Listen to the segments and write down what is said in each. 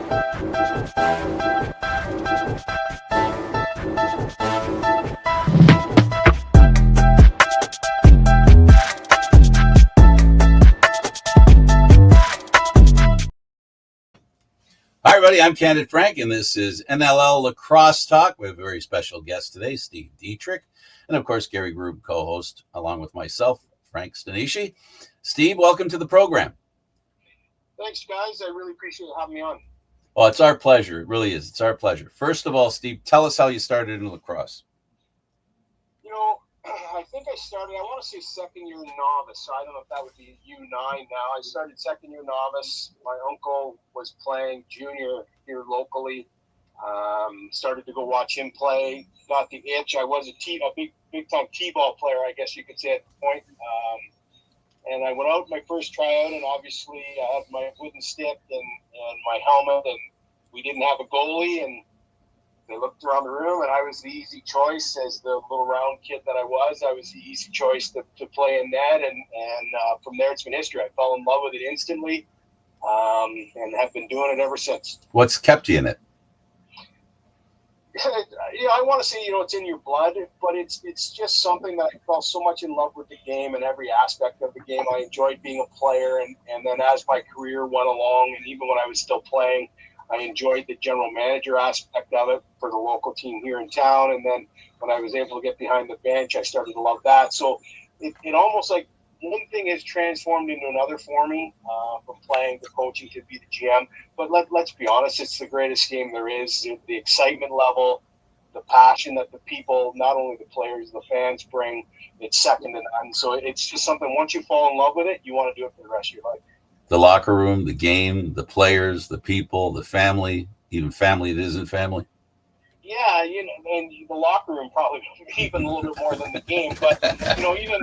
Hi, everybody. I'm Candid Frank, and this is NLL Lacrosse Talk. We have a very special guest today, Steve Dietrich, and of course, Gary Groob, co-host, along with myself, Frank Stanisci. Steve, welcome to the program. Thanks, guys. I really appreciate having me on. Well, it's our pleasure. It really is. It's our pleasure. First of all, Steve, tell us how you started in lacrosse. You know, I think I started, I want to say second year novice, so I don't know if that would be U9 now. I started second year novice. My uncle was playing junior here locally. Started to go watch him play. Got the itch. I was a big time T-ball player, I guess you could say at the point. And I went out my first tryout, and obviously I had my wooden stick and my helmet, and we didn't have a goalie, and they looked around the room, and I was the easy choice as the little round kid that I was. I was the easy choice to play in net, and from there it's been history. I fell in love with it instantly, and have been doing it ever since. What's kept you in it? Yeah, I want to say, it's in your blood, but it's just something that I fell so much in love with the game and every aspect of the game. I enjoyed being a player, and then as my career went along, and even when I was still playing, I enjoyed the general manager aspect of it for the local team here in town. And then when I was able to get behind the bench, I started to love that. So it almost like one thing has transformed into another for me, from playing to coaching to be the GM. But let's be honest, it's the greatest game there is. The excitement level, the passion that the people, not only the players, the fans bring, it's second to none. So it's just something, once you fall in love with it, you want to do it for the rest of your life. The locker room, the game, the players, the people, the family, even family that isn't family. Yeah, and the locker room probably even a little bit more than the game. But, even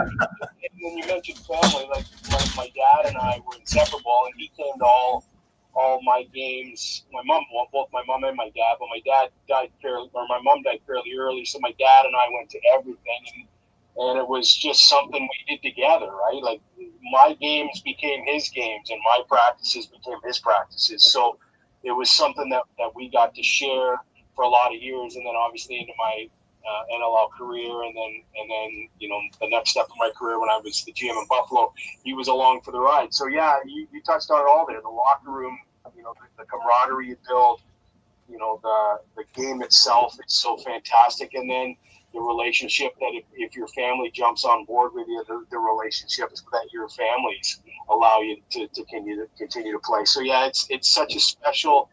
when you mentioned family, like my dad and I were inseparable, and he came to all my games. My mom, well, both my mom and my dad, but my mom died fairly early, so my dad and I went to everything, and it was just something we did together, right? Like, my games became his games, and my practices became his practices. So it was something that we got to share for a lot of years, and then obviously into my NLL career, and then the next step of my career when I was the GM in Buffalo, he was along for the ride. So yeah, you touched on it all there. The locker room, the camaraderie you build, the game itself is so fantastic, and then the relationship that if your family jumps on board with you, the relationships that your families allow you to continue to play. So yeah, it's such a special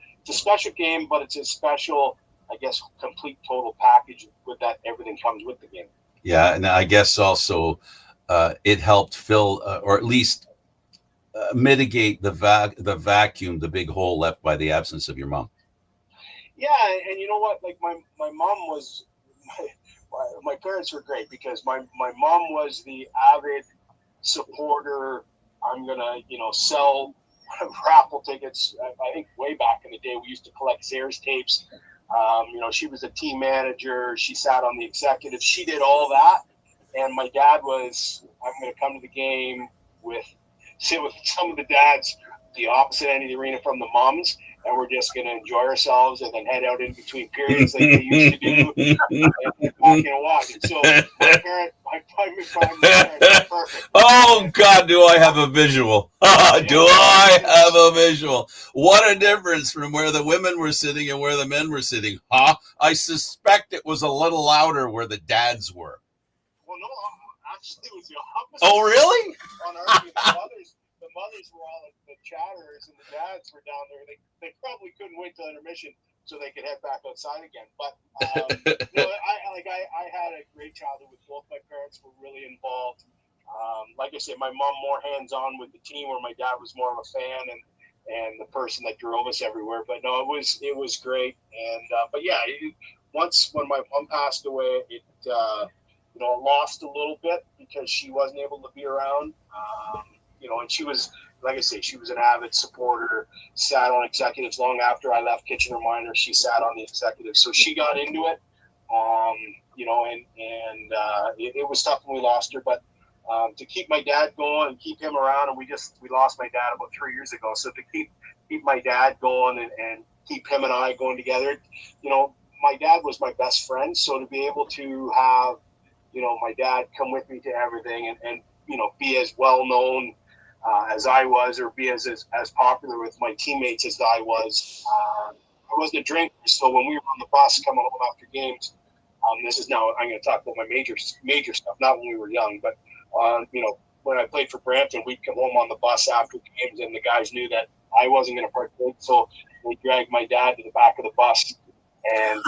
game, but it's a special, I guess, complete total package with that. Everything comes with the game. Yeah, and I guess also it helped fill or at least mitigate the vacuum, the big hole left by the absence of your mom. Yeah, and you know what? Like my mom was. My parents were great because my mom was the avid supporter. I'm gonna sell raffle tickets. I think way back in the day we used to collect Sayers tapes. She was a team manager. She sat on the executive. She did all that. And my dad was, I'm going to come to the game sit with some of the dads, the opposite end of the arena from the moms, and we're just going to enjoy ourselves and then head out in between periods like they used to do and walking and walking. So my parents are perfect. Oh, God, do I have a visual. Do I have a visual. What a difference from where the women were sitting and where the men were sitting. I suspect it was a little louder where the dads were. Well, no, actually it was the opposite. Oh, really? On our team, the mothers were all the chatterers, and the dads were down there. They probably couldn't wait till intermission so they could head back outside again. But I had a great childhood with both my parents. Were really involved. Like I said, my mom more hands-on with the team, where my dad was more of a fan and the person that drove us everywhere. But no, it was great. And but yeah, once when my mom passed away, it lost a little bit because she wasn't able to be around. And she was, like I say, she was an avid supporter, sat on executives long after I left Kitchener Minor. She sat on the executives. So she got into it, it was tough when we lost her, but to keep my dad going and keep him around, and we lost my dad about 3 years ago. So to keep my dad going and keep him and I going together. You know, my dad was my best friend, so to be able to have, you know, my dad come with me to everything and you know, be as well known as I was, or be as popular with my teammates as I was. I wasn't a drinker, so when we were on the bus coming home after games, this is now I'm going to talk about my major stuff, not when we were young, but you know, when I played for Brampton, we'd come home on the bus after games, and the guys knew that I wasn't going to partake, so they dragged my dad to the back of the bus, and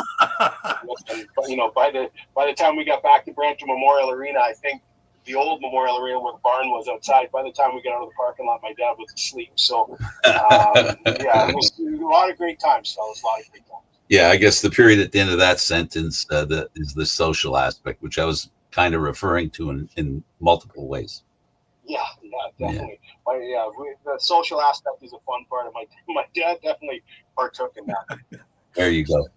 you know, by the time we got back to Brampton Memorial Arena, I think the old Memorial Arena where the barn was outside, by the time we got out of the parking lot, my dad was asleep. So yeah, it was a lot of great times, fellas. A lot of great times. Yeah, I guess the period at the end of that sentence is the social aspect, which I was kind of referring to in multiple ways. Yeah, definitely. Yeah. The social aspect is a fun part of my dad definitely partook in that. There you go.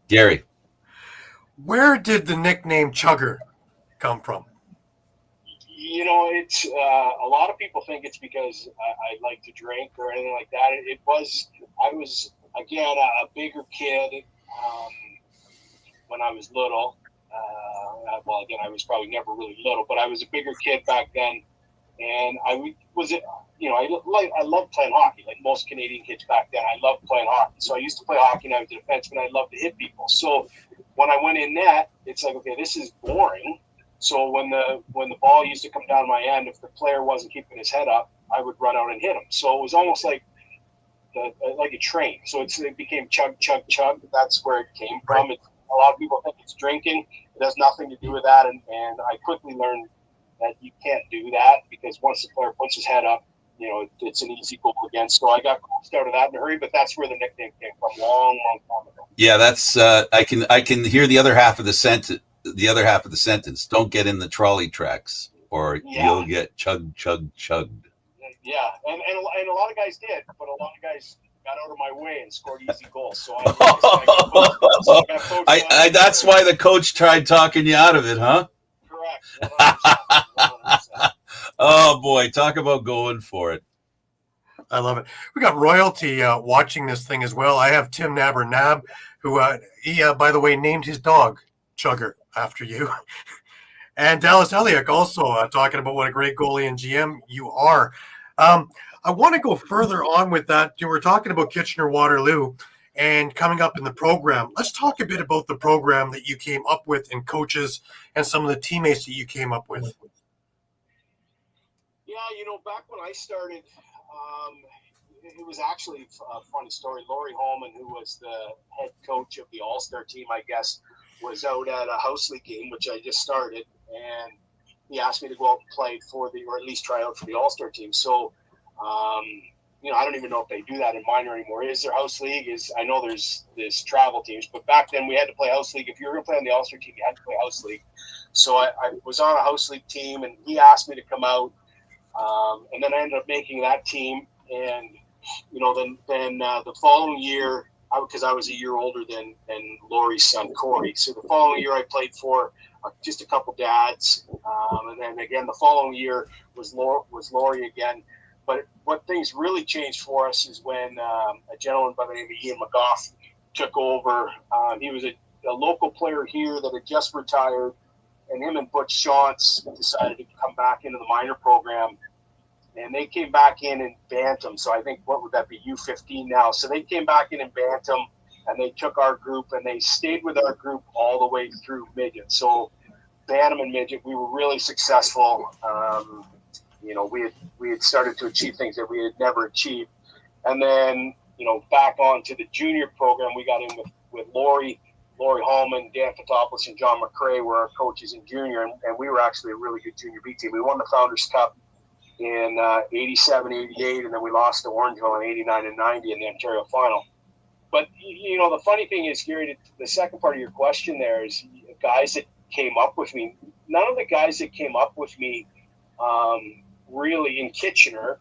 Gary. Where did the nickname Chugger come from? You know, it's a lot of people think it's because I like to drink or anything like that. I was again a bigger kid when I was little. Well, again, I was probably never really little, but I was a bigger kid back then, and I loved playing hockey. Like most Canadian kids back then, I loved playing hockey. So I used to play hockey, and I was a defenseman. I loved to hit people. So when I went in net, it's like, okay, this is boring. So when the ball used to come down my end, if the player wasn't keeping his head up, I would run out and hit him. So it was almost like a train. So it became chug, chug, chug. That's where it came from. A lot of people think it's drinking. It has nothing to do with that. And I quickly learned that you can't do that, because once the player puts his head up, you know, it's an easy goal against. So I got coached out of that in a hurry, but that's where the nickname came from, long time ago. Yeah, that's I can hear the other half of the sentence. Don't get in the trolley tracks, or you'll get chugged. Yeah, and a lot of guys did, but a lot of guys got out of my way and scored easy goals. So that's why the coach tried talking you out of it, huh? Correct. 100%. Oh boy, talk about going for it. I love it. We got royalty watching this thing as well. I have Tim Nab, who he by the way named his dog Chugger after you. And Dallas Eliak also talking about what a great goalie and GM you are. I want to go further on with that. You were talking about Kitchener-Waterloo and coming up in the program. Let's talk a bit about the program that you came up with and coaches and some of the teammates that you came up with. Yeah, you know, back when I started, it was actually a funny story. Laurie Holman, who was the head coach of the All-Star team, I guess, was out at a house league game, which I just started, and he asked me to go out and play or at least try out for the All-Star team. So, you know, I don't even know if they do that in minor anymore. Is there house league? I know there's travel teams, but back then we had to play house league. If you were going to play on the All-Star team, you had to play house league. So I was on a house league team, and he asked me to come out, and then I ended up making that team. And you know, then the following year, because I was a year older than Laurie's son Corey. So the following year, I played for just a couple dads, and then again the following year was Laurie again. But what things really changed for us is when a gentleman by the name of Ian McGough took over. He was a local player here that had just retired, and him and Butch Shantz decided to come back into the minor program. And they came back in Bantam. So I think, what would that be, U15 now? So they came back in Bantam, and they took our group, and they stayed with our group all the way through midget. So Bantam and midget, we were really successful. You know, we had started to achieve things that we had never achieved. And then, you know, back onto the junior program, we got in with Laurie Holman, Dan Fotopoulos, and John McCrae were our coaches in junior, and we were actually a really good junior B team. We won the Founders Cup in 87, 88, and then we lost to Orangeville in 89 and 90 in the Ontario final. But, you know, the funny thing is, Gary, the second part of your question there is guys that came up with me. None of the guys that came up with me really in Kitchener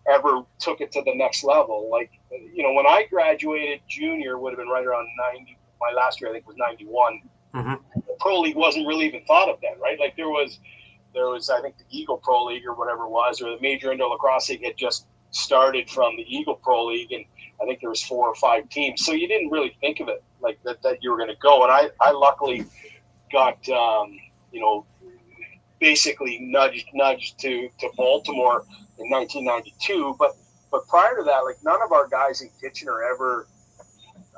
ever took it to the next level. Like, you know, when I graduated, junior would have been right around 90. My last year, I think, was 91. Mm-hmm. The Pro League wasn't really even thought of then, right? Like there was, I think, the Eagle Pro League or whatever it was, or the Major NLL Lacrosse League had just started from the Eagle Pro League, and I think there was 4 or 5 teams. So you didn't really think of it like that you were going to go. And I luckily got, basically nudged to Baltimore in 1992. But prior to that, like, none of our guys in Kitchener ever,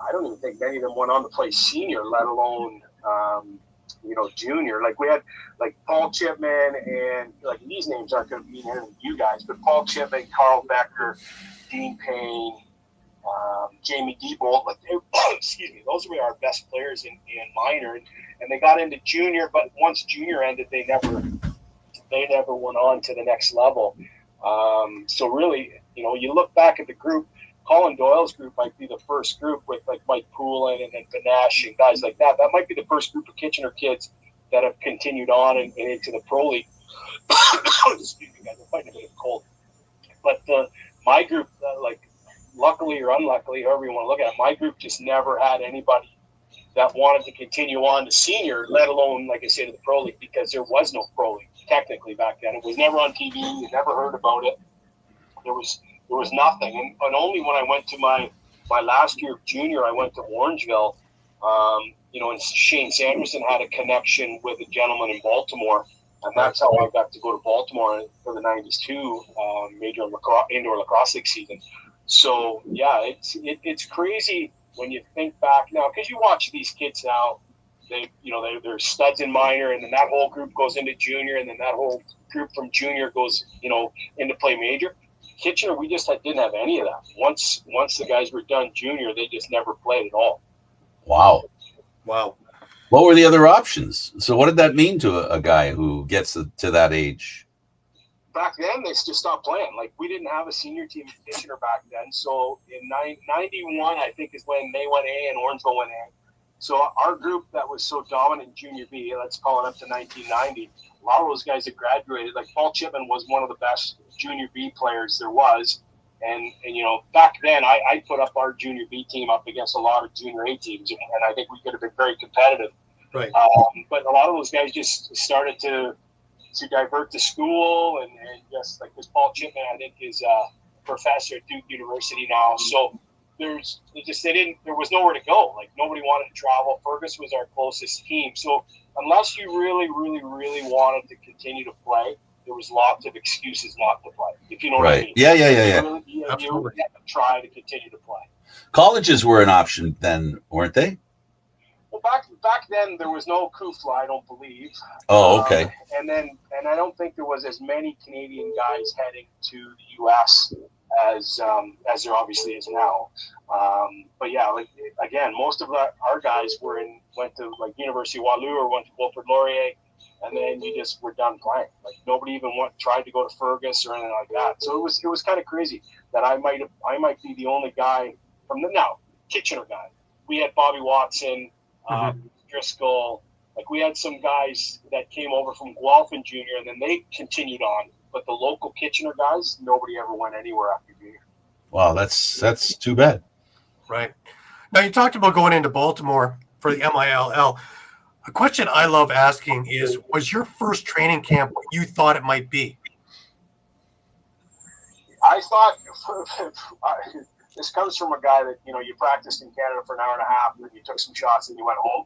I don't even think many of them went on to play senior, let alone, junior. Like, we had like Paul Chipman, and like, these names aren't going to be here with you guys, but Paul Chipman, Carl Becker, Dean Payne, Jamie Diebold, like, excuse me, those were our best players in minor, and they got into junior, but once junior ended, they never went on to the next level. So really, you look back at the group, Colin Doyle's group might be the first group with like Mike Poulin and then Benesh and guys like that. That might be the first group of Kitchener kids that have continued on and into the pro league. Excuse me, guys, I'm fighting a bit of cold. But my group, luckily or unluckily, however you want to look at it, my group just never had anybody that wanted to continue on to senior, let alone, like I say, to the pro league, because there was no pro league technically back then. It was never on TV. You never heard about it. There was nothing. And only when I went to my last year of junior, I went to Orangeville, and Shane Sanderson had a connection with a gentleman in Baltimore. And that's how I got to go to Baltimore for the 90s too, major indoor lacrosse league season. So yeah, it's crazy when you think back now, because you watch these kids now, they're studs in minor, and then that whole group goes into junior, and then that whole group from junior goes, into play major. Kitchener, we just didn't have any of that. Once the guys were done junior, they just never played at all. Wow. What were the other options? So what did that mean to a guy who gets to that age? Back then, they just stopped playing. Like, we didn't have a senior team in Kitchener back then. So in 91, I think, is when they went A and Orangeville went A. So our group that was so dominant in junior B, let's call it up to 1990, a lot of those guys that graduated, like Paul Chipman was one of the best junior B players there was. And back then, I put up our junior B team up against a lot of junior A teams, and I think we could have been very competitive. Right. But a lot of those guys just started to divert to school, and just like this Paul Chipman, I think, is a professor at Duke University now. So there was nowhere to go. Like, nobody wanted to travel. Fergus was our closest team. So unless you really, really, really wanted to continue to play, there was lots of excuses not to play, if you know what I mean. Yeah. You had to try to continue to play. Colleges were an option then, weren't they? Well, back then there was no KUFLA, I don't believe. Oh, okay. And I don't think there was as many Canadian guys heading to the U.S. as there obviously is now. But yeah, like, again, most of our guys went to like University of Waterloo or went to Wilfrid Laurier, and then you just were done playing. Like, nobody even tried to go to Fergus or anything like that. So it was kind of crazy that I might be the only guy from Kitchener guy. We had Bobby Watson, Driscoll. Like, we had some guys that came over from Guelph in junior, and then they continued on. But the local Kitchener guys, nobody ever went anywhere after junior. Wow, that's too bad. Right. Now, you talked about going into Baltimore for the MILL. A question I love asking is, was your first training camp what you thought it might be? I thought this comes from a guy that, you practiced in Canada for an hour and a half, and then you took some shots and you went home.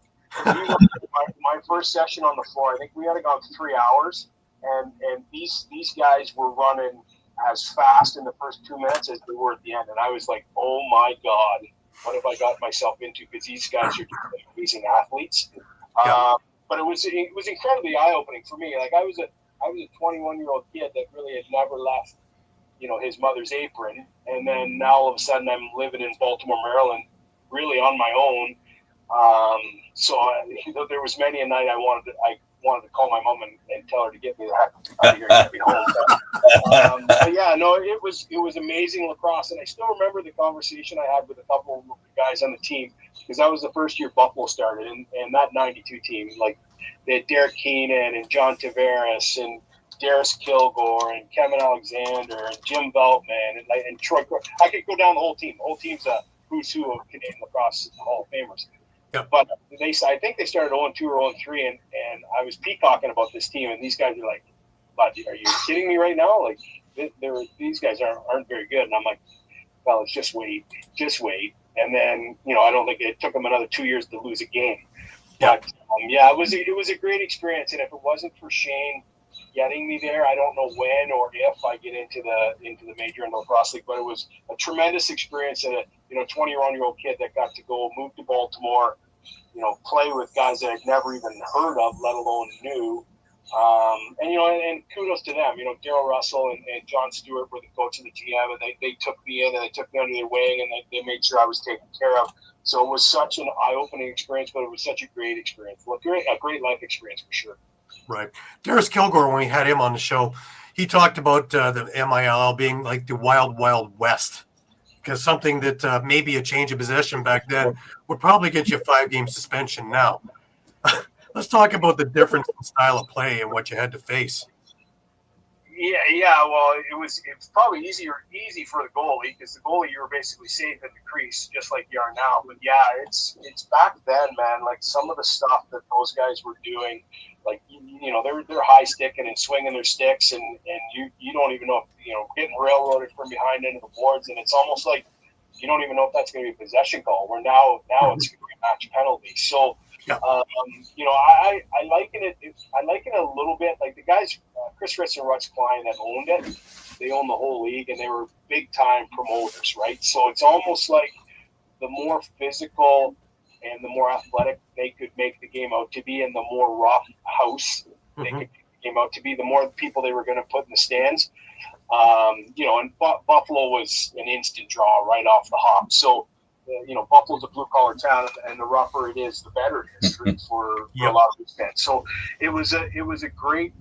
My first session on the floor, I think we had gone 3 hours, and these guys were running as fast in the first 2 minutes as they were at the end. And I was like, oh my God, what have I got myself into? Because these guys are just amazing athletes. Yeah. But it was incredibly eye-opening for me. Like, I was a 21-year-old kid that really had never left, his mother's apron. And then now all of a sudden I'm living in Baltimore, Maryland, really on my own. So there was many a night I wanted to call my mom and tell her to get me the heck out of here and get me home. But yeah, no, it was amazing lacrosse, and I still remember the conversation I had with a couple of the guys on the team, because that was the first year Buffalo started, and that 92 team, like, they had Derek Keenan and John Tavares and Darius Kilgore and Kevin Alexander and Jim Veltman and Troy. I could go down the whole team. The whole team's a who's who of Canadian lacrosse Hall of Famers. Yeah. But I think they started 0-2 or 0-3, and I was peacocking about this team, and these guys are like, "Bud, are you kidding me right now? Like, these guys aren't very good. And I'm like, well, it's just wait. And then, I don't think it took them another 2 years to lose a game. Yeah. But it was a great experience. And if it wasn't for Shane getting me there, I don't know when or if I get into the major and lacrosse league. But it was a tremendous experience. And a 21-year-old kid that got to go move to Baltimore, play with guys that I'd never even heard of, let alone knew. And kudos to them. Daryl Russell and John Stewart were the coach and the GM, and they took me in and they took me under their wing, and they made sure I was taken care of. So it was such an eye-opening experience, but it was such a great experience. Well, a great life experience for sure. Right. Darius Kilgore, when we had him on the show, he talked about the MIL being like the wild, wild west, because something that maybe a change of possession back then would probably get you a 5-game suspension now. Let's talk about the difference in style of play and what you had to face. Yeah. Well, it was probably easy for the goalie, because the goalie, you were basically safe at the crease, just like you are now. But yeah, it's back then, man. Like some of the stuff that those guys were doing, like they're high sticking and swinging their sticks, and you don't even know if, getting railroaded from behind into the boards, and it's almost like you don't even know if that's going to be a possession call. Where now it's going to be a match penalty. So. Yeah. I liken it a little bit like the guys, Chris Ritz and Russ Klein, that owned it. They owned the whole league, and they were big time promoters, right? So it's almost like the more physical and the more athletic they could make the game out to be, and the more rough house they could make the game out to be, the more people they were going to put in the stands. And Buffalo was an instant draw right off the hop. So. Buffalo's a blue-collar town, and the rougher it is, the better it is for a lot of these fans. So it was great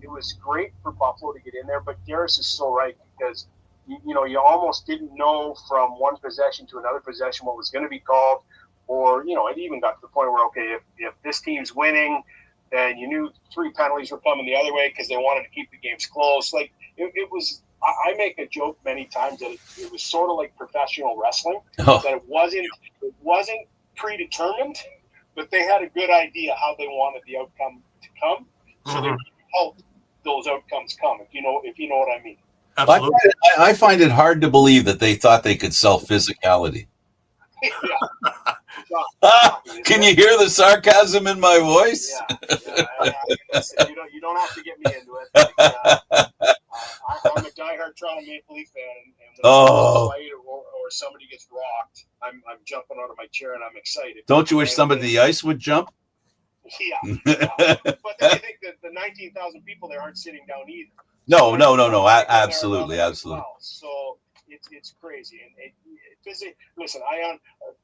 for Buffalo to get in there. But Darius is so right, because you almost didn't know from one possession to another possession what was going to be called, or it even got to the point where, okay, if this team's winning, then you knew 3 penalties were coming the other way because they wanted to keep the games close. Like it was. I make a joke many times that it was sort of like professional wrestling, that it wasn't predetermined, but they had a good idea how they wanted the outcome to come, so they helped those outcomes come. If you know what I mean. Absolutely. I find it hard to believe that they thought they could sell physicality. Can you hear the sarcasm in my voice? Listen, you don't have to get me into it. I'm a diehard Toronto Maple Leaf fan, and when there's a fight or somebody gets rocked, I'm jumping out of my chair and I'm excited. Don't you wish somebody the ice would jump? Yeah. But then I think that the 19,000 people there aren't sitting down either. No. Absolutely. Well. So it's crazy. And listen,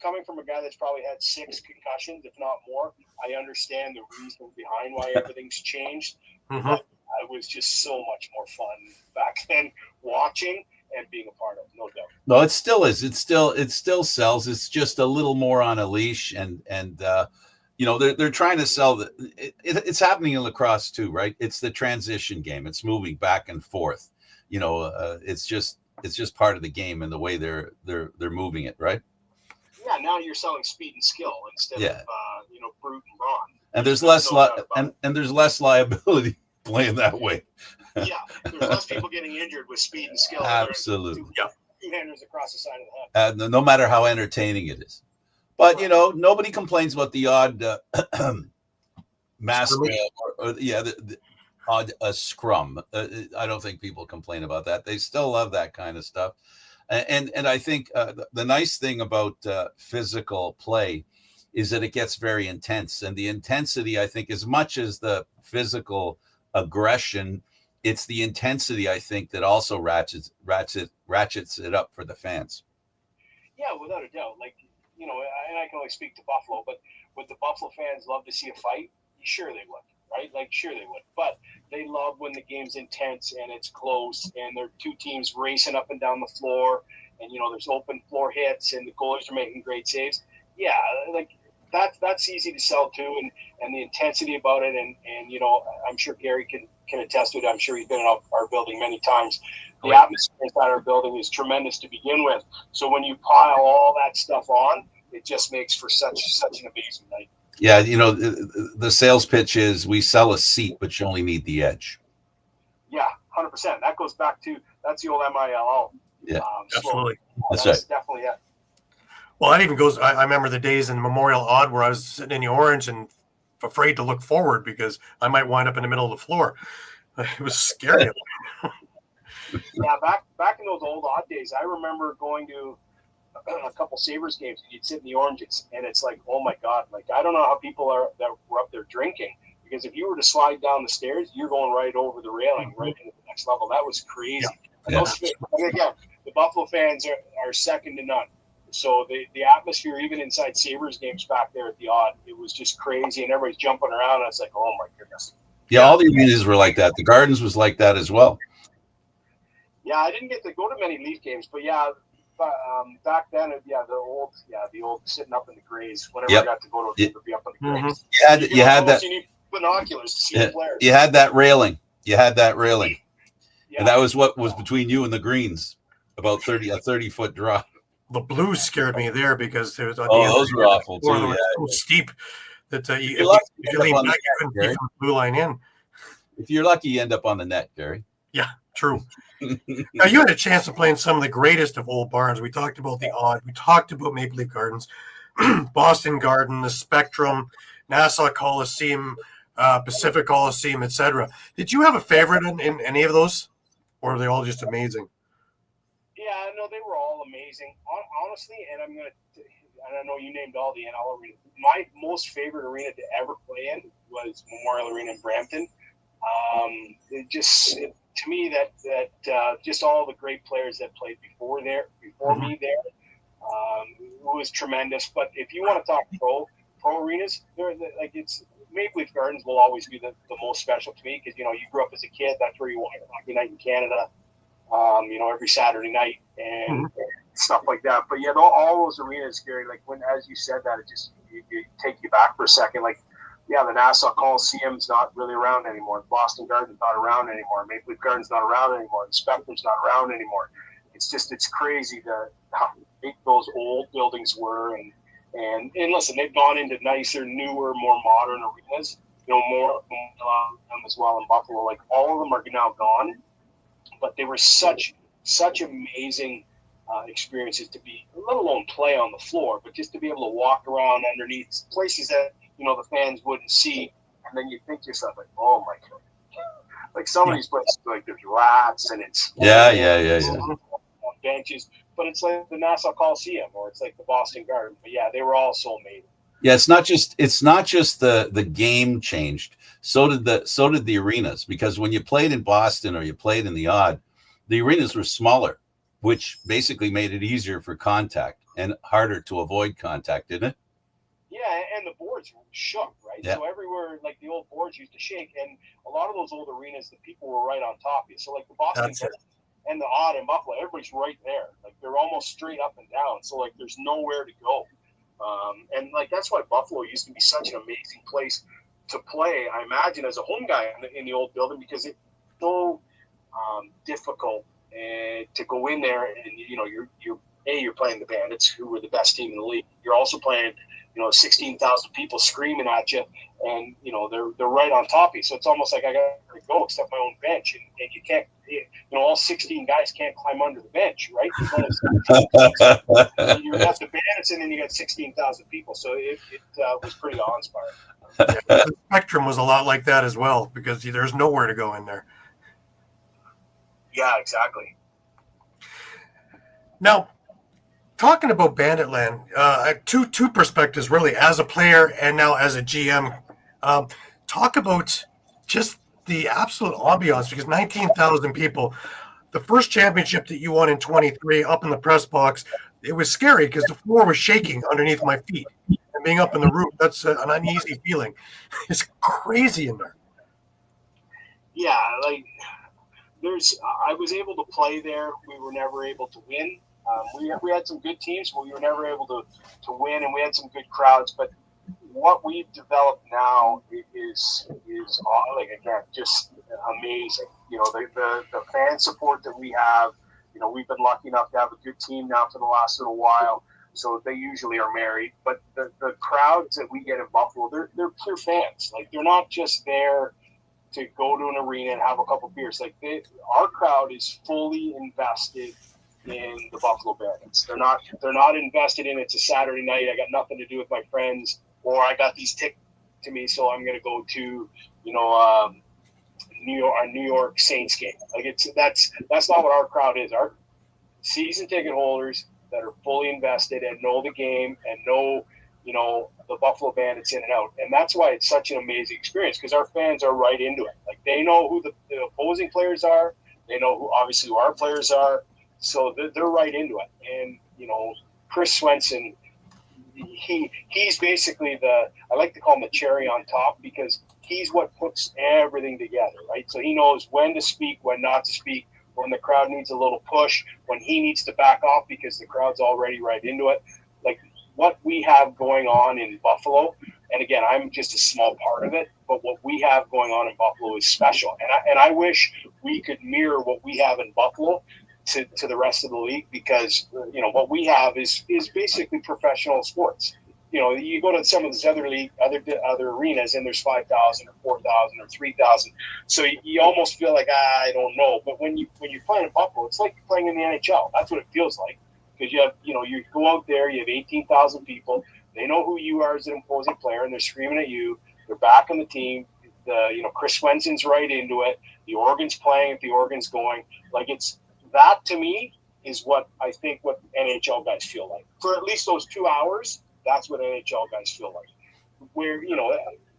coming from a guy that's probably had 6 concussions, if not more, I understand the reason behind why everything's changed. But it was just so much more fun back then, watching and being a part of, no doubt. No, it still is. It still sells. It's just a little more on a leash, and they're trying to sell it's happening in lacrosse too, right? It's the transition game. It's moving back and forth. It's just part of the game and the way they're moving it, right? Yeah, now you're selling speed and skill instead of brute and brawn. And there's less and there's less liability playing that way. Yeah, there's less people getting injured with speed and skill. Absolutely. Two-handers across the side of the head. No matter how entertaining it is. But, nobody complains about the odd mask the odd scrum. I don't think people complain about that. They still love that kind of stuff. And I think the nice thing about physical play is that it gets very intense. And the intensity, I think, as much as the physical aggression, it's the intensity, I think, that also ratchets it up for the fans. Yeah, without a doubt. Like, and I can only speak to Buffalo, but would the Buffalo fans love to see a fight? Sure they would, right? Like, sure they would. But they love when the game's intense and it's close and there are 2 teams racing up and down the floor, and there's open floor hits and the goalies are making great saves. Yeah, like that's easy to sell too, and the intensity about it, and I'm sure Gary can attest to it. I'm sure he's been in our building many times. The atmosphere inside our building is tremendous to begin with. So when you pile all that stuff on, it just makes for such an amazing night. Yeah, the sales pitch is we sell a seat, but you only need the edge. Yeah, 100%. That goes back to That's the old MILL. Yeah, absolutely. That's right. Definitely it. Well, that even goes. I remember the days in Memorial Odd where I was sitting in the orange and afraid to look forward because I might wind up in the middle of the floor. It was scary. Yeah, back in those old odd days, I remember going to a couple Sabres games and you'd sit in the oranges and it's like, oh my God, like I don't know how people are that were up there drinking, because if you were to slide down the stairs, you're going right over the railing, right into the next level. That was crazy. Yeah. And again, the Buffalo fans are second to none. So the atmosphere, even inside Sabres games back there at the Odd, it was just crazy, and everybody's jumping around. And it's like, oh my goodness. Yeah, all the arenas were like that. The Gardens was like that as well. Yeah, I didn't get to go to many Leaf games, but yeah, back then, the old sitting up in the grays. Whenever I got to go to be up in the grays, you had that. You need binoculars to see the players. You had that railing. Yeah. And that was what was between you and the greens, about a 30-foot drop. The Blues scared me there because there was those were awful too. They were so steep that if you lean back, you couldn't see from the blue line in. If you're lucky, you end up on the net, Gary. Yeah, true. Now, you had a chance to play in some of the greatest of old barns. We talked about the Odd. We talked about Maple Leaf Gardens, Boston Garden, the Spectrum, Nassau Coliseum, Pacific Coliseum, etc. Did you have a favorite in any of those, or are they all just amazing? Yeah, no, they were all amazing. Honestly, and I know you named all the NL arenas. My most favorite arena to ever play in was Memorial Arena in Brampton. To me, that just all the great players that played before me there, it was tremendous. But if you want to talk pro arenas, it's Maple Leaf Gardens will always be the most special to me, because you grew up as a kid. That's where you watch hockey night in Canada. Every Saturday night and stuff like that. But yeah, all those arenas, Gary, like as you said that, it just you take you back for a second. Like, yeah, the Nassau Coliseum's not really around anymore. Boston Garden's not around anymore. Maple Leaf Garden's not around anymore. The Spectrum's not around anymore. It's crazy how big those old buildings were. And listen, they've gone into nicer, newer, more modern arenas. More as well in Buffalo. Like all of them are now gone. But they were such amazing experiences to be, let alone play on the floor, but just to be able to walk around underneath places that the fans wouldn't see, and then you think to yourself like, oh my God, like some of these places, like there's rats and it's on benches, but it's like the Nassau Coliseum or it's like the Boston Garden. But yeah, they were all so amazing. Yeah, it's not just the game changed. So did the arenas, because when you played in Boston or you played in the Odd, the arenas were smaller, which basically made it easier for contact and harder to avoid contact, didn't it? Yeah, and the boards shook, right? Yeah. So everywhere, like the old boards used to shake, and a lot of those old arenas, the people were right on top of you. So like the Boston and the Odd and Buffalo, everybody's right there. Like they're almost straight up and down. So like there's nowhere to go. And like that's why Buffalo used to be such an amazing place to play, I imagine, as a home guy in the old building, because it's so difficult to go in there and you're playing the Bandits, who were the best team in the league. You're also playing 16,000 people screaming at you, and they're right on top of you. So it's almost like I got to go except my own bench, and you can't. All 16 guys can't climb under the bench, right? You got the Bandits, and then you got 16,000 people. So it was pretty awe-inspiring. The Spectrum was a lot like that as well, because there's nowhere to go in there. Yeah, exactly. Now, talking about Banditland, two perspectives really, as a player and now as a GM. Talk about just the absolute ambiance, because 19,000 people. The first championship that you won in 23 up in the press box, it was scary because the floor was shaking underneath my feet. And being up in the roof, that's an uneasy feeling. It's crazy in there. Yeah, like I was able to play there. We were never able to win. We had some good teams, but we were never able to win, and we had some good crowds. But what we've developed now is like, again, just amazing. The fan support that we have. We've been lucky enough to have a good team now for the last little while. So they usually are married, but the crowds that we get in Buffalo, they're pure fans. Like they're not just there to go to an arena and have a couple beers. Like our crowd is fully invested in the Buffalo Bandits. They're not invested in it's a Saturday night. I got nothing to do with my friends, or I got these tickets to me, so I'm going to go to New York Saints game. Like that's not what our crowd is. Our season ticket holders that are fully invested and know the game and know the Buffalo Bandits in and out. And that's why it's such an amazing experience, because our fans are right into it. Like they know who the opposing players are. They know who obviously who our players are. So they're right into it. And, Chris Swenson, he's basically I like to call him the cherry on top, because he's what puts everything together, right? So he knows when to speak, when not to speak, when the crowd needs a little push, when he needs to back off because the crowd's already right into it. Like what we have going on in Buffalo, and again, I'm just a small part of it, but what we have going on in Buffalo is special. And I wish we could mirror what we have in Buffalo to the rest of the league, because, what we have is basically professional sports. You go to some of these other arenas and there's 5,000 or 4,000 or 3,000. So you almost feel like, I don't know. But when you're playing in Buffalo, it's like you're playing in the NHL. That's what it feels like. Because you have, you go out there, you have 18,000 people. They know who you are as an opposing player, and they're screaming at you. They're back on the team. Chris Swenson's right into it. The organ's playing if the organ's going. Like that to me is what I think what NHL guys feel like. For at least those 2 hours, that's what NHL guys feel like. Where,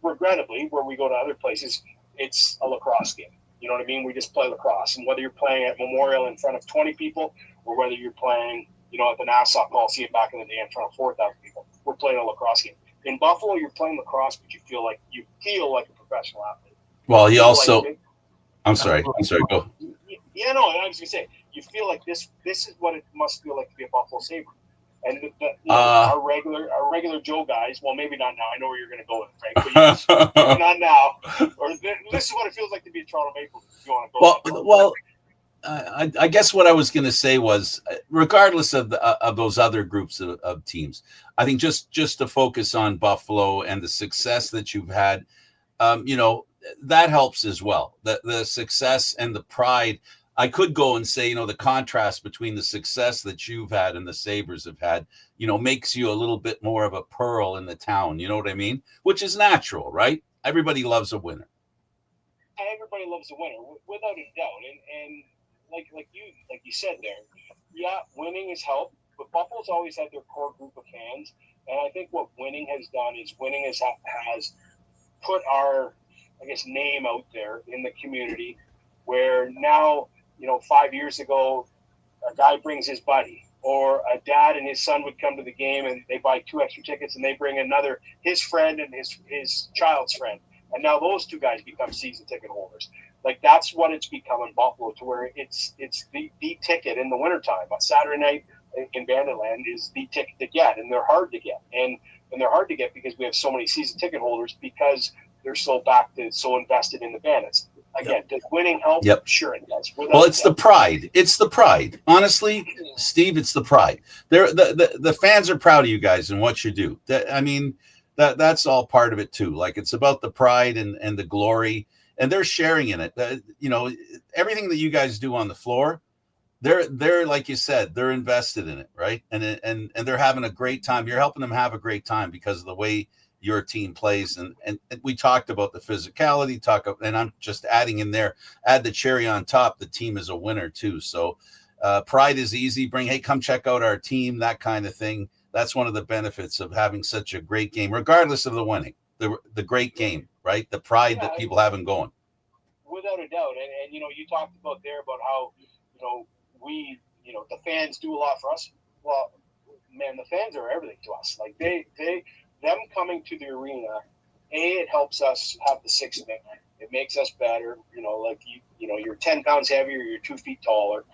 regrettably, where we go to other places, it's a lacrosse game. You know what I mean? We just play lacrosse. And whether you're playing at Memorial in front of 20 people, or whether you're playing, at the Nassau Coliseum back in the day in front of 4,000 people, we're playing a lacrosse game. In Buffalo, you're playing lacrosse, but you feel like a professional athlete. Well, he also, I'm sorry, go. Yeah, no, I was going to say, you feel like this is what it must feel like to be a Buffalo Sabre. And our regular Joe guys, well, maybe not now. I know where you're going to go with it, Frank, but not now. Or this is what it feels like to be a Toronto Maple Leafs. You want to go? Well, I guess what I was going to say was, regardless of those other groups of teams, I think just to focus on Buffalo and the success that you've had, that helps as well. The success and the pride. I could go and say, the contrast between the success that you've had and the Sabres have had, makes you a little bit more of a pearl in the town. You know what I mean? Which is natural, right? Everybody loves a winner. Everybody loves a winner, without a doubt. And like you said there, yeah, winning has helped, but Buffalo's always had their core group of fans. And I think what winning has done is has put our, name out there in the community, where now, 5 years ago, a guy brings his buddy, or a dad and his son would come to the game and they buy 2 extra tickets and they bring his friend and his child's friend. And now those 2 guys become season ticket holders. Like that's what it's become in Buffalo, to where it's the ticket in the wintertime. On Saturday night in Banditland is the ticket to get, and they're hard to get. And they're hard to get because we have so many season ticket holders, because they're so invested in the Bandits. Again, does winning help? Yep. Sure it does. Well, it's the pride. It's the pride. Honestly, Steve, it's the pride. The fans are proud of you guys and what you do. That's all part of it too. Like it's about the pride and the glory, and they're sharing in it. Everything that you guys do on the floor, they're like you said, they're invested in it, right? And they're having a great time. You're helping them have a great time because of the way your team plays. And we talked about the physicality, and I'm just adding in there, add the cherry on top. The team is a winner too. So pride is easy. Hey, come check out our team, that kind of thing. That's one of the benefits of having such a great game, regardless of the winning, the great game, right? The pride that people have in going. Without a doubt. And you talked about how, we, the fans do a lot for us. Well, man, the fans are everything to us. Like them coming to the arena, it helps us have the 6 man. It makes us better. You're 10 pounds heavier, you're 2 feet taller,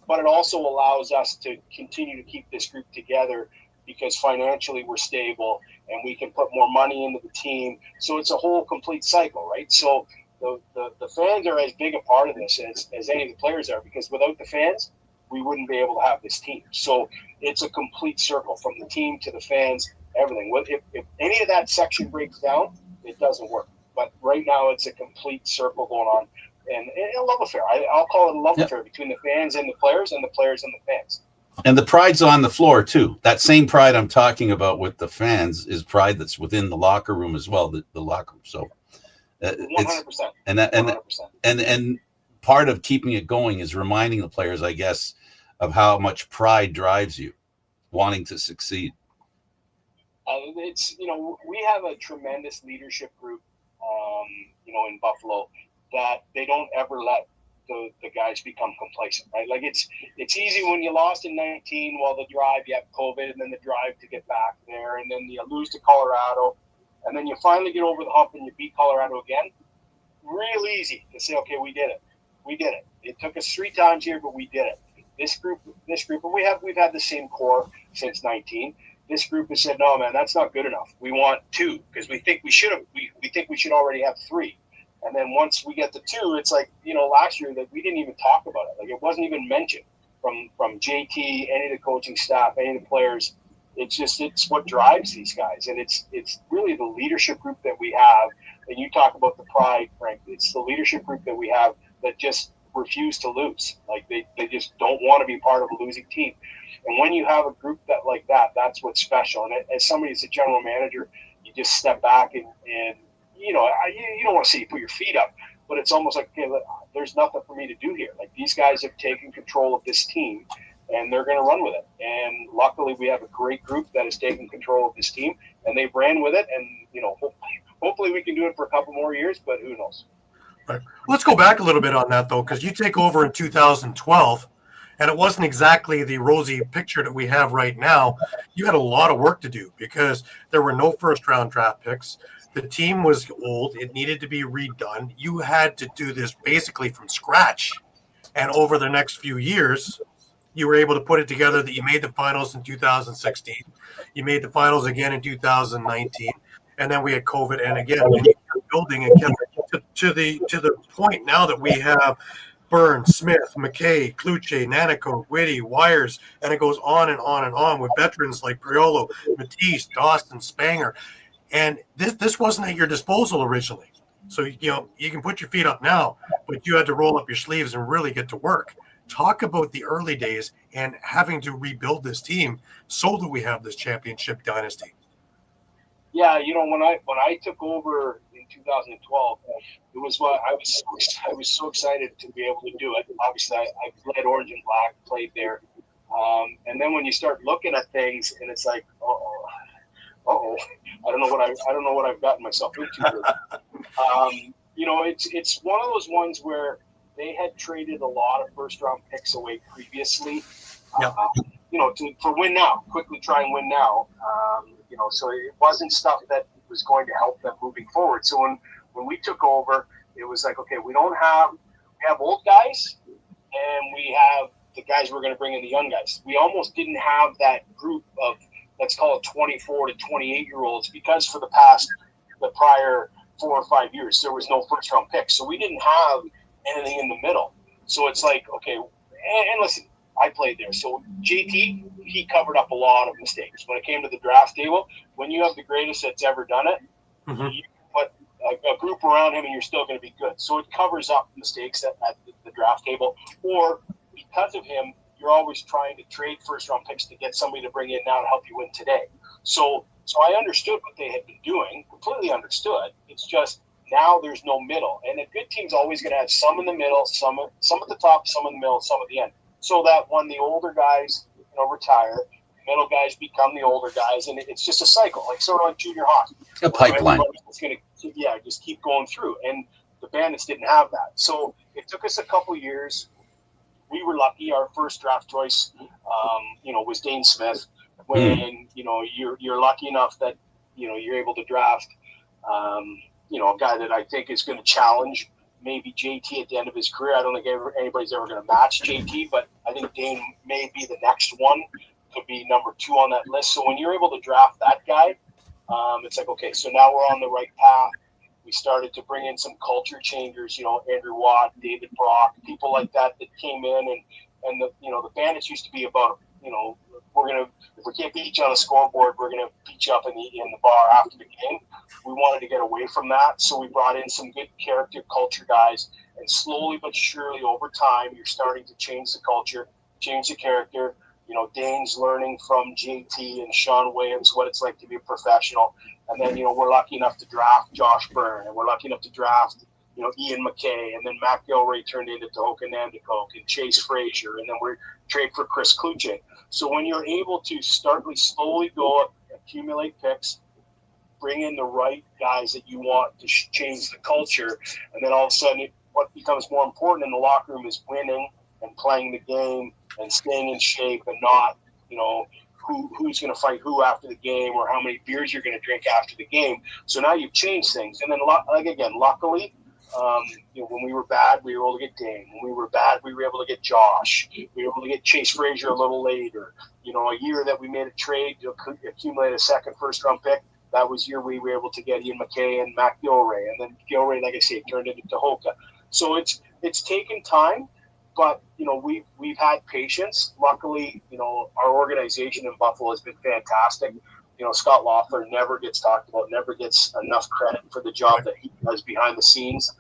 but it also allows us to continue to keep this group together, because financially we're stable and we can put more money into the team. So it's a whole complete cycle, right? So the fans are as big a part of this as any of the players are, because without the fans, we wouldn't be able to have this team. So it's a complete circle, from the team to the fans, everything. If any of that section breaks down, it doesn't work. But right now it's a complete circle going on, and a love affair. I'll call it a love affair between the fans and the players, and the players and the fans. And the pride's on the floor too. That same pride I'm talking about with the fans is pride that's within the locker room as well. The locker room. So 100%. And part of keeping it going is reminding the players, I guess, of how much pride drives you, wanting to succeed. It's, we have a tremendous leadership group, in Buffalo, that they don't ever let the guys become complacent, right? Like it's easy when you lost in 19, while the drive, you have COVID, and then the drive to get back there, and then you lose to Colorado, and then you finally get over the hump and you beat Colorado again. Real easy to say, okay, we did it. We did it. It took us 3 times here, but we did it. This group, and we've had the same core since 19. This group has said, no, man, that's not good enough. We want 2, because we think we should have. We think we should already have 3. And then once we get to 2, it's like, last year that we didn't even talk about it. Like, it wasn't even mentioned from JT, any of the coaching staff, any of the players. It's what drives these guys. And it's really the leadership group that we have. And you talk about the pride, Frank. It's the leadership group that we have that just refuse to lose. Like they just don't want to be part of a losing team. And when you have a group like that, that's what's special. And as somebody who's a general manager, you just step back and you don't want to see you put your feet up, but it's almost like, okay, there's nothing for me to do here. Like, these guys have taken control of this team, and they're going to run with it. And luckily, we have a great group that has taken control of this team, and they've ran with it. And hopefully we can do it for a couple more years, but who knows? Right. Let's go back a little bit on that, though, because you take over in 2012, and it wasn't exactly the rosy picture that we have right now. You had a lot of work to do because there were no first-round draft picks. The team was old. It needed to be redone. You had to do this basically from scratch. And over the next few years, you were able to put it together that you made the finals in 2016. You made the finals again in 2019. And then we had COVID. And again, you kept building and kept to the point now that we have Burns, Smith, McKay, Kluche, Nanico, Whitty, Wires, and it goes on and on and on with veterans like Priolo, Matisse, Dawson, Spanger. And this wasn't at your disposal originally. So, you can put your feet up now, but you had to roll up your sleeves and really get to work. Talk about the early days and having to rebuild this team so that we have this championship dynasty. Yeah, when I took over in 2012, it was what I was so excited to be able to do it. Obviously, I played Orange and Black, played there, and then when you start looking at things, and it's like, I don't know what I've gotten myself into. It's one of those ones where they had traded a lot of first round picks away previously. Yep. For win now, quickly try and win now. So it wasn't stuff that was going to help them moving forward. So when we took over, it was like, okay, we have old guys, and we have the guys we're going to bring in, the young guys. We almost didn't have that group of, let's call it 24 to 28-year-olds, because for the prior 4 or 5 years, there was no first-round pick. So we didn't have anything in the middle. So it's like, okay, and listen, I played there. So JT, he covered up a lot of mistakes. When it came to the draft table, when you have the greatest that's ever done it, you put a group around him and you're still going to be good. So it covers up mistakes at the draft table. Or because of him, you're always trying to trade first-round picks to get somebody to bring in now to help you win today. So I understood what they had been doing, completely understood. It's just now there's no middle. And a good team's always going to have some in the middle, some at the top, some in the middle, some at the end. So that when the older guys retire, the middle guys become the older guys, and it's just a cycle, sort of like junior hockey. A pipeline. It's going to just keep going through. And the Bandits didn't have that. So it took us a couple years. We were lucky. Our first draft choice, was Dane Smith. When you're lucky enough that you're able to draft, a guy that I think is going to challenge maybe JT at the end of his career. I don't think anybody's ever going to match JT, but I think Dane may be the next one to be number 2 on that list. So when you're able to draft that guy, it's like, okay, so now we're on the right path. We started to bring in some culture changers, Andrew Watt, David Brock, people like that came in, and the Bandits used to be about if we can't beat you on the scoreboard, we're gonna beat you up in the bar after the game. We wanted to get away from that, so we brought in some good character culture guys, and slowly but surely over time, you're starting to change the culture, change the character. Dane's learning from JT and Sean Williams what it's like to be a professional, and then we're lucky enough to draft Josh Byrne, and we're lucky enough to draft Ian McKay, and then Matt Gilray turned into Tohoka Nanticoke, and Chase Frazier, and then we're trade for Chris Kluche. So when you're able to slowly go accumulate picks, bring in the right guys that you want to change the culture, and then all of a sudden what becomes more important in the locker room is winning and playing the game and staying in shape, and not who's going to fight who after the game or how many beers you're going to drink after the game. So now you've changed things. And then luckily, when we were bad, we were able to get Dane. When we were bad, we were able to get Josh. We were able to get Chase Frazier a little later. A year that we made a trade to accumulate a second first-round pick, that was year we were able to get Ian McKay and Matt Gilray. And then Gilray, like I say, turned into Tohoka. So it's taken time, but we've had patience. Luckily, our organization in Buffalo has been fantastic. Scott Loeffler never gets talked about, never gets enough credit for the job that he does behind the scenes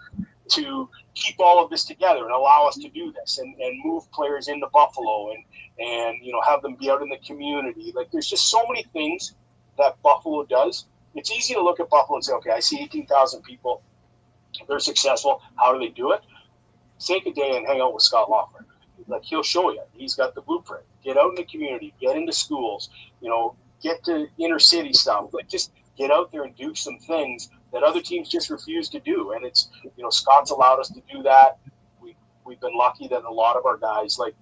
to keep all of this together and allow us to do this and move players into Buffalo and have them be out in the community. Like, there's just so many things that Buffalo does. It's easy to look at Buffalo and say, okay, I see 18,000 people. They're successful. How do they do it? Take a day and hang out with Scott Loeffler. Like, he'll show you. He's got the blueprint. Get out in the community. Get into schools. Get to inner city stuff. Like, just get out there and do some things that other teams just refuse to do. And it's, Scott's allowed us to do that. We've been lucky that a lot of our guys, like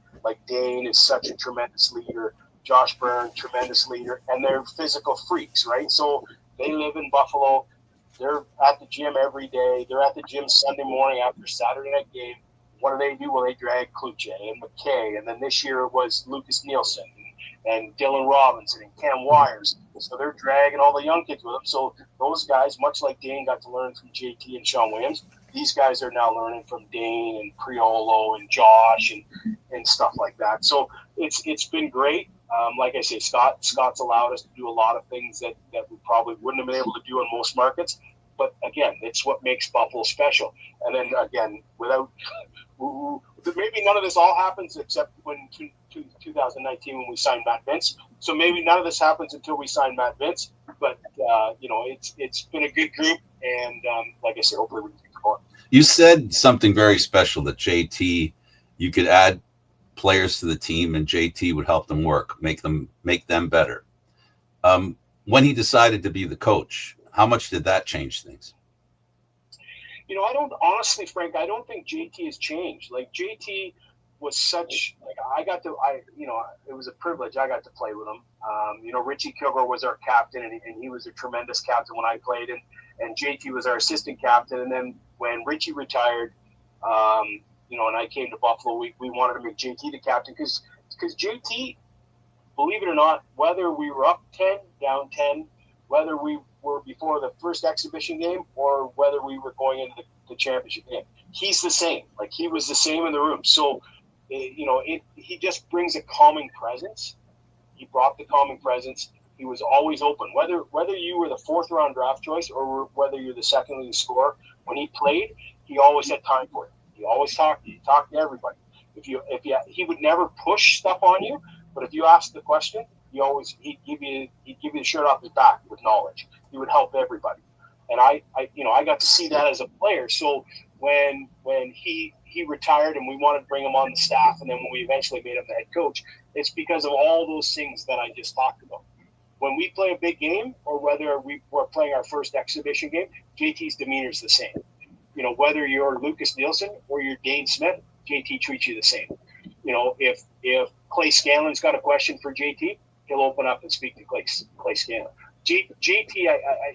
Dane, is such a tremendous leader. Josh Byrne, tremendous leader, and they're physical freaks, right? So they live in Buffalo. They're at the gym every day. They're at the gym Sunday morning after Saturday night game. What do? Well, they drag Kluche and McKay, and then this year it was Lucas Nielsen and Dylan Robinson and Cam Wires. So they're dragging all the young kids with them. So those guys, much like Dane got to learn from JT and Sean Williams, these guys are now learning from Dane and Priolo and Josh and stuff like that. So it's been great. Like I say, Scott's allowed us to do a lot of things that we probably wouldn't have been able to do in most markets. But again, it's what makes Buffalo special. And then again, maybe none of this all happens except when 2019 when we signed Matt Vince. So maybe none of this happens until we sign Matt Vince. But it's been a good group, and like I said, hopefully we can keep going. You said something very special, that JT, you could add players to the team and JT would help them work, make them better. When he decided to be the coach, how much did that change things? I don't honestly, Frank, I don't think JT has changed. Like, JT was such, like, it was a privilege. I got to play with him. Richie Chugger was our captain, and he was a tremendous captain when I played, and JT was our assistant captain. And then when Richie retired, and I came to Buffalo, we wanted to make JT the captain because JT, believe it or not, whether we were up 10, down 10, whether we were before the first exhibition game or whether we were going into the championship game, he's the same. Like, he was the same in the room. So, he just brings a calming presence. He brought the calming presence. He was always open. Whether you were the fourth round draft choice or whether you're the second leading scorer, when he played, he always had time for it. He always talked. He talked to everybody. He would never push stuff on you, but if you asked the question, he'd give you the shirt off his back with knowledge. He would help everybody, and I got to see that as a player. So when he retired and we wanted to bring him on the staff, and then when we eventually made him the head coach, it's because of all those things that I just talked about. When we play a big game, or whether we're playing our first exhibition game, JT's demeanor is the same. Whether you're Lucas Nielsen or you're Dane Smith, JT treats you the same. If Clay Scanlon's got a question for JT, he'll open up and speak to Clay Scanlon. JT,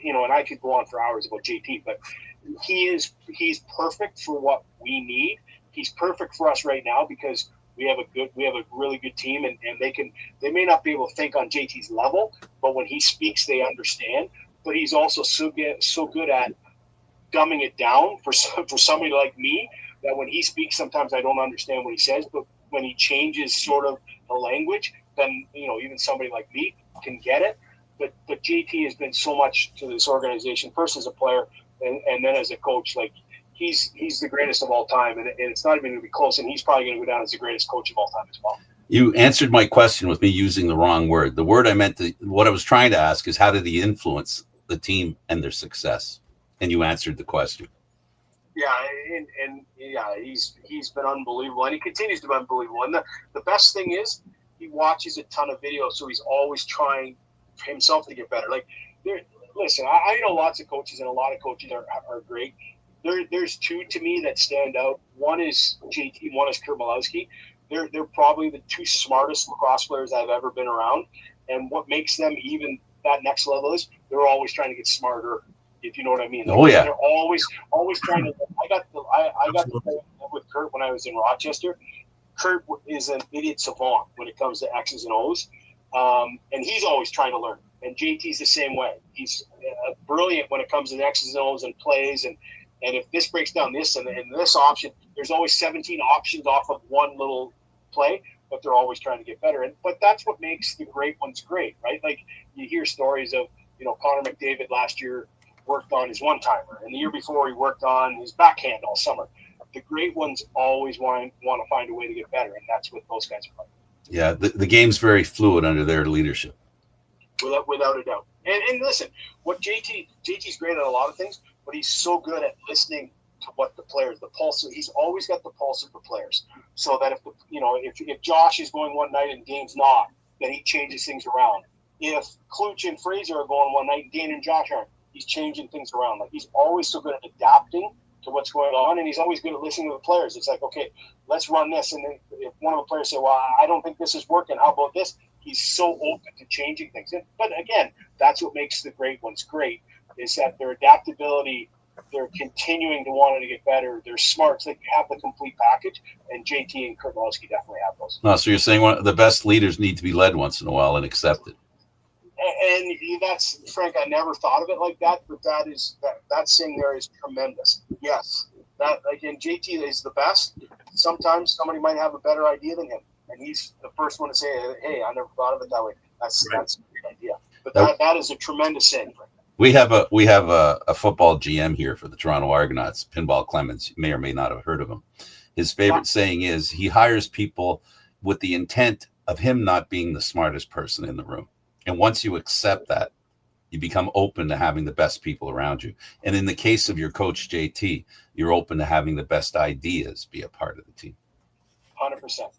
and I could go on for hours about JT, but he's perfect for what we need. He's perfect for us right now because we have a really good team, and they may not be able to think on JT's level, but when he speaks, they understand. But he's also so good at dumbing it down for somebody like me that when he speaks, sometimes I don't understand what he says, but when he changes sort of the language, than even somebody like me can get it. But JT has been so much to this organization, first as a player and then as a coach. Like he's the greatest of all time, and it's not even going to be close. And he's probably going to go down as the greatest coach of all time as well. You answered my question with me using the wrong word. The word I meant what I was trying to ask is how did he influence the team and their success? And you answered the question. Yeah, and he's been unbelievable, and he continues to be unbelievable. And the best thing is he watches a ton of videos, so he's always trying for himself to get better. Like, listen, I know lots of coaches, and a lot of coaches are great. There's two to me that stand out. One is JT, one is Kermalowski. They're probably the two smartest lacrosse players I've ever been around. And what makes them even that next level is they're always trying to get smarter, if you know what I mean. Oh yeah, they're always trying to. I got to play with Kurt when I was in Rochester. Kurt is an idiot savant when it comes to X's and O's, and he's always trying to learn. And JT's the same way. He's brilliant when it comes to X's and O's and plays. And if this breaks down this and this option, there's always 17 options off of one little play, but they're always trying to get better. But that's what makes the great ones great, right? Like you hear stories of, Connor McDavid last year worked on his one-timer, and the year before he worked on his backhand all summer. The great ones always want to find a way to get better, and that's what those guys are like. Yeah, the game's very fluid under their leadership. Without a doubt. And listen, what JT's great at a lot of things, but he's so good at listening to what the players, the pulse. He's always got the pulse of the players, so that if Josh is going one night and Dane's not, then he changes things around. If Kluch and Fraser are going one night, Dane and Josh aren't, he's changing things around. Like he's always so good at adapting to what's going on, and he's always good at listening to the players. It's like, okay, let's run this, and then if one of the players say, well, I don't think this is working, how about this? He's so open to changing things. But again, that's what makes the great ones great, is that their adaptability, they're continuing to want to get better, they're smart, so they have the complete package, and JT and Kermalowski definitely have those. No, so you're saying one of the best leaders need to be led once in a while and accepted. And that's, Frank, I never thought of it like that, but that saying there is tremendous. Yes. That, again, JT is the best. Sometimes somebody might have a better idea than him, and he's the first one to say, hey, I never thought of it that way. That's a great idea. But that is a tremendous saying. We have a football GM here for the Toronto Argonauts, Pinball Clemens. You may or may not have heard of him. His favorite saying is he hires people with the intent of him not being the smartest person in the room. And once you accept that, you become open to having the best people around you. And in the case of your coach, JT, you're open to having the best ideas be a part of the team. 100%. 100%.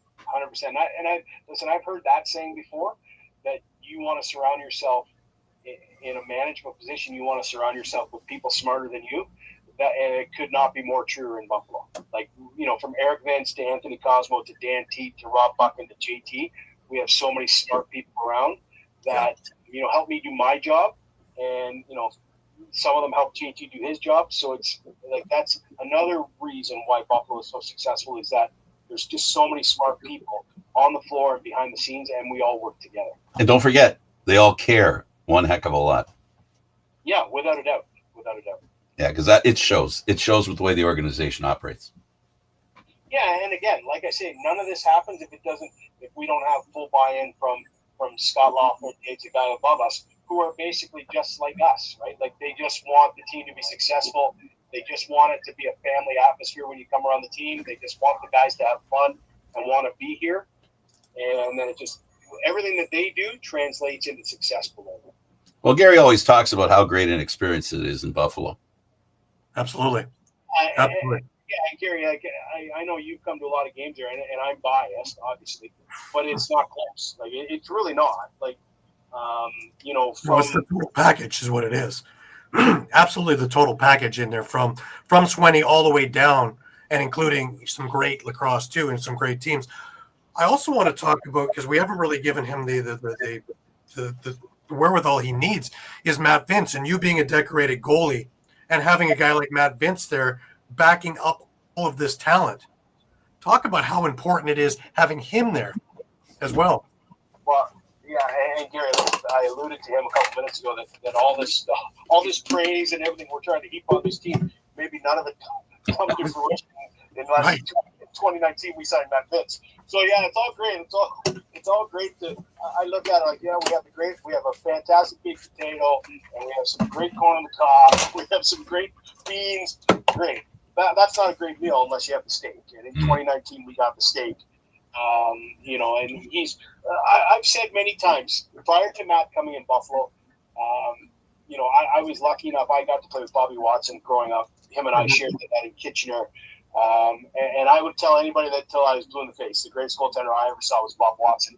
Listen, I've heard that saying before, that you want to surround yourself in a management position. You want to surround yourself with people smarter than you. And it could not be more true in Buffalo. Like, from Eric Vance to Anthony Cosmo to Dan Teat to Rob Buchan to JT, we have so many smart people around that help me do my job, and some of them help JT do his job. So it's like that's another reason why Buffalo is so successful, is that there's just so many smart people on the floor and behind the scenes, and we all work together. And don't forget, they all care one heck of a lot. Yeah, without a doubt. Yeah, because it shows with the way the organization operates. Yeah, and again, like I say, none of this happens if we don't have full buy-in from Scott Lawford, Dave's the guy above us, who are basically just like us, right? Like they just want the team to be successful. They just want it to be a family atmosphere when you come around the team. They just want the guys to have fun and want to be here. And then everything that they do translates into successful. Well, Gary always talks about how great an experience it is in Buffalo. Absolutely. Absolutely. Yeah, Gary, I know you've come to a lot of games there, and I'm biased, obviously, but it's not close. Like it's really not. Like, it's the total package is what it is. Absolutely, the total package in there from Swenny all the way down, and including some great lacrosse too, and some great teams. I also want to talk about, because we haven't really given him the wherewithal he needs, is Matt Vince, and you being a decorated goalie and having a guy like Matt Vince there backing up all of this talent. Talk about how important it is having him there as well. Well, yeah, and Gary, I alluded to him a couple minutes ago that all this praise and everything we're trying to heap on this team, maybe none of it come to fruition unless in 2019 we signed Matt Vince. So yeah, it's all great. it's all great to. I look at it like, yeah, we have a fantastic baked potato, and we have some great corn on the cob. We have some great beans. Great. That's not a great meal unless you have the steak. And in 2019, we got the steak. You know, and he's. I've said many times prior to Matt coming in Buffalo. You know, I was lucky enough. I got to play with Bobby Watson growing up. Him and I shared that in Kitchener. And I would tell anybody that till I was blue in the face, the greatest goaltender I ever saw was Bob Watson.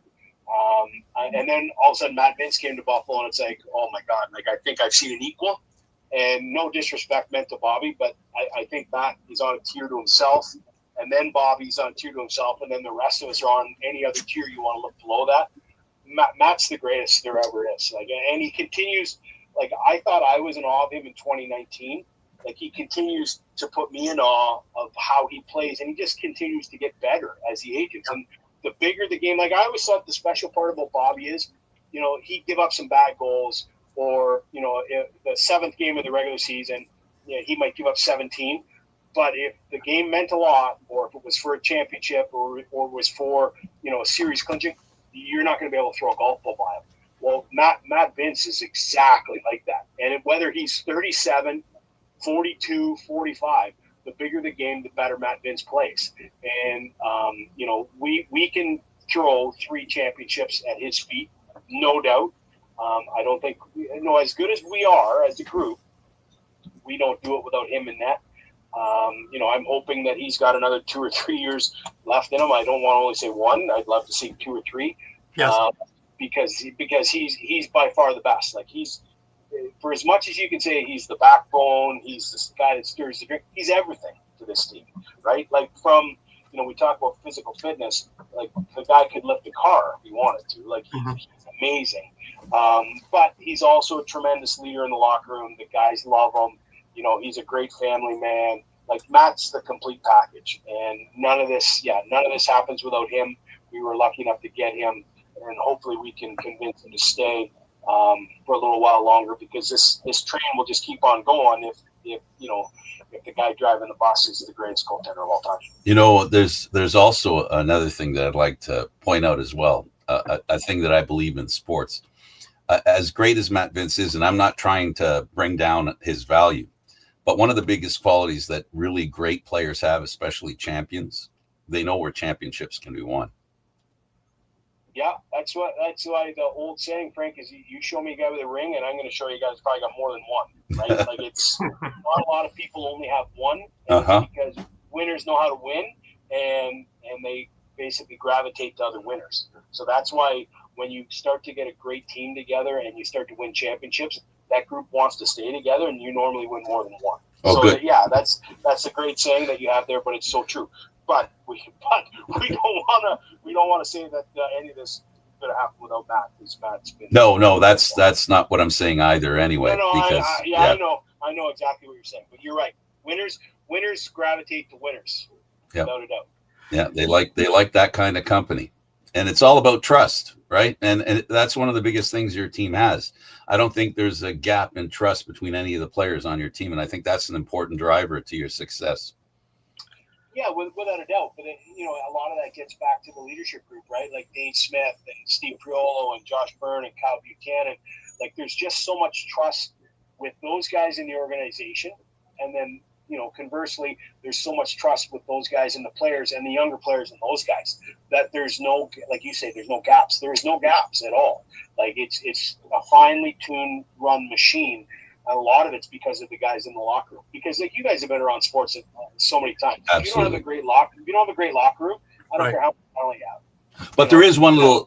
And then all of a sudden Matt Vince came to Buffalo, and it's like, oh my God, like I think I've seen an equal. And no disrespect meant to Bobby, but I think Matt is on a tier to himself. And then Bobby's on a tier to himself. And then the rest of us are on any other tier you want to look below that. Matt's the greatest there ever is. Like, and he continues. Like, I thought I was in awe of him in 2019. Like, he continues to put me in awe of how he plays, and he just continues to get better as he ages. And the bigger the game, like, I always thought the special part about Bobby is, you know, he'd give up some bad goals, or, you know, the seventh game of the regular season, you know, he might give up 17. But if the game meant a lot, or if it was for a championship, or was for, you know, a series clinching, you're not going to be able to throw a golf ball by him. Well, Matt Vince is exactly like that. And whether he's 37, 42, 45, the bigger the game, the better Matt Vince plays. And, you know, we can throw 3 championships at his feet, no doubt. I don't think, you know, as good as we are as a group, we don't do it without him in net. You know, I'm hoping that he's got another 2 or 3 years left in him. I don't want to only say 1. I'd love to see 2 or 3. Yes. Because he's by far the best. Like, he's, for as much as you can say he's the backbone, he's this guy that stirs the drink, he's everything to this team, right? Like, from, you know, we talk about physical fitness, like, the guy could lift a car if he wanted to. Like, he's amazing. But he's also a tremendous leader in the locker room. The guys love him. You know, he's a great family man. Like, Matt's the complete package. And none of this happens without him. We were lucky enough to get him, and hopefully we can convince him to stay for a little while longer, because this train will just keep on going if you know, if the guy driving the bus is the greatest goaltender of all time. You know, there's also another thing that I'd like to point out as well, a thing that I believe in sports. As great as Matt Vince is, and I'm not trying to bring down his value, but one of the biggest qualities that really great players have, especially champions, they know where championships can be won. Yeah, that's why the old saying, Frank, is you show me a guy with a ring, and I'm going to show you guys probably got more than one, right? Like, it's not a lot of people only have one, and it's because winners know how to win, and they basically gravitate to other winners. So that's why when you start to get a great team together and you start to win championships, that group wants to stay together, and you normally win more than one. Oh, so good. Yeah, that's a great saying that you have there, but it's so true. But we don't want to say that any of this is going to happen without Matt. Because Matt's been no, that's not what I'm saying either. Anyway, no, because I know exactly what you're saying. But you're right. Winners gravitate to winners, without a doubt. Yeah, they like that kind of company, and it's all about trust, right? And that's one of the biggest things your team has. I don't think there's a gap in trust between any of the players on your team, and I think that's an important driver to your success. Yeah, without a doubt. But, you know, a lot of that gets back to the leadership group, right? Like Dane Smith and Steve Priolo and Josh Byrne and Kyle Buchanan. Like, there's just so much trust with those guys in the organization. And then, you know, conversely, there's so much trust with those guys and the players and the younger players and those guys that there's no, like you say, there's no gaps. There's no gaps at all. Like, it's a finely tuned run machine. And a lot of it's because of the guys in the locker room. Because, like, you guys have been around sports so many times. Absolutely. If you don't have a great locker room, I don't care how much talent you have. But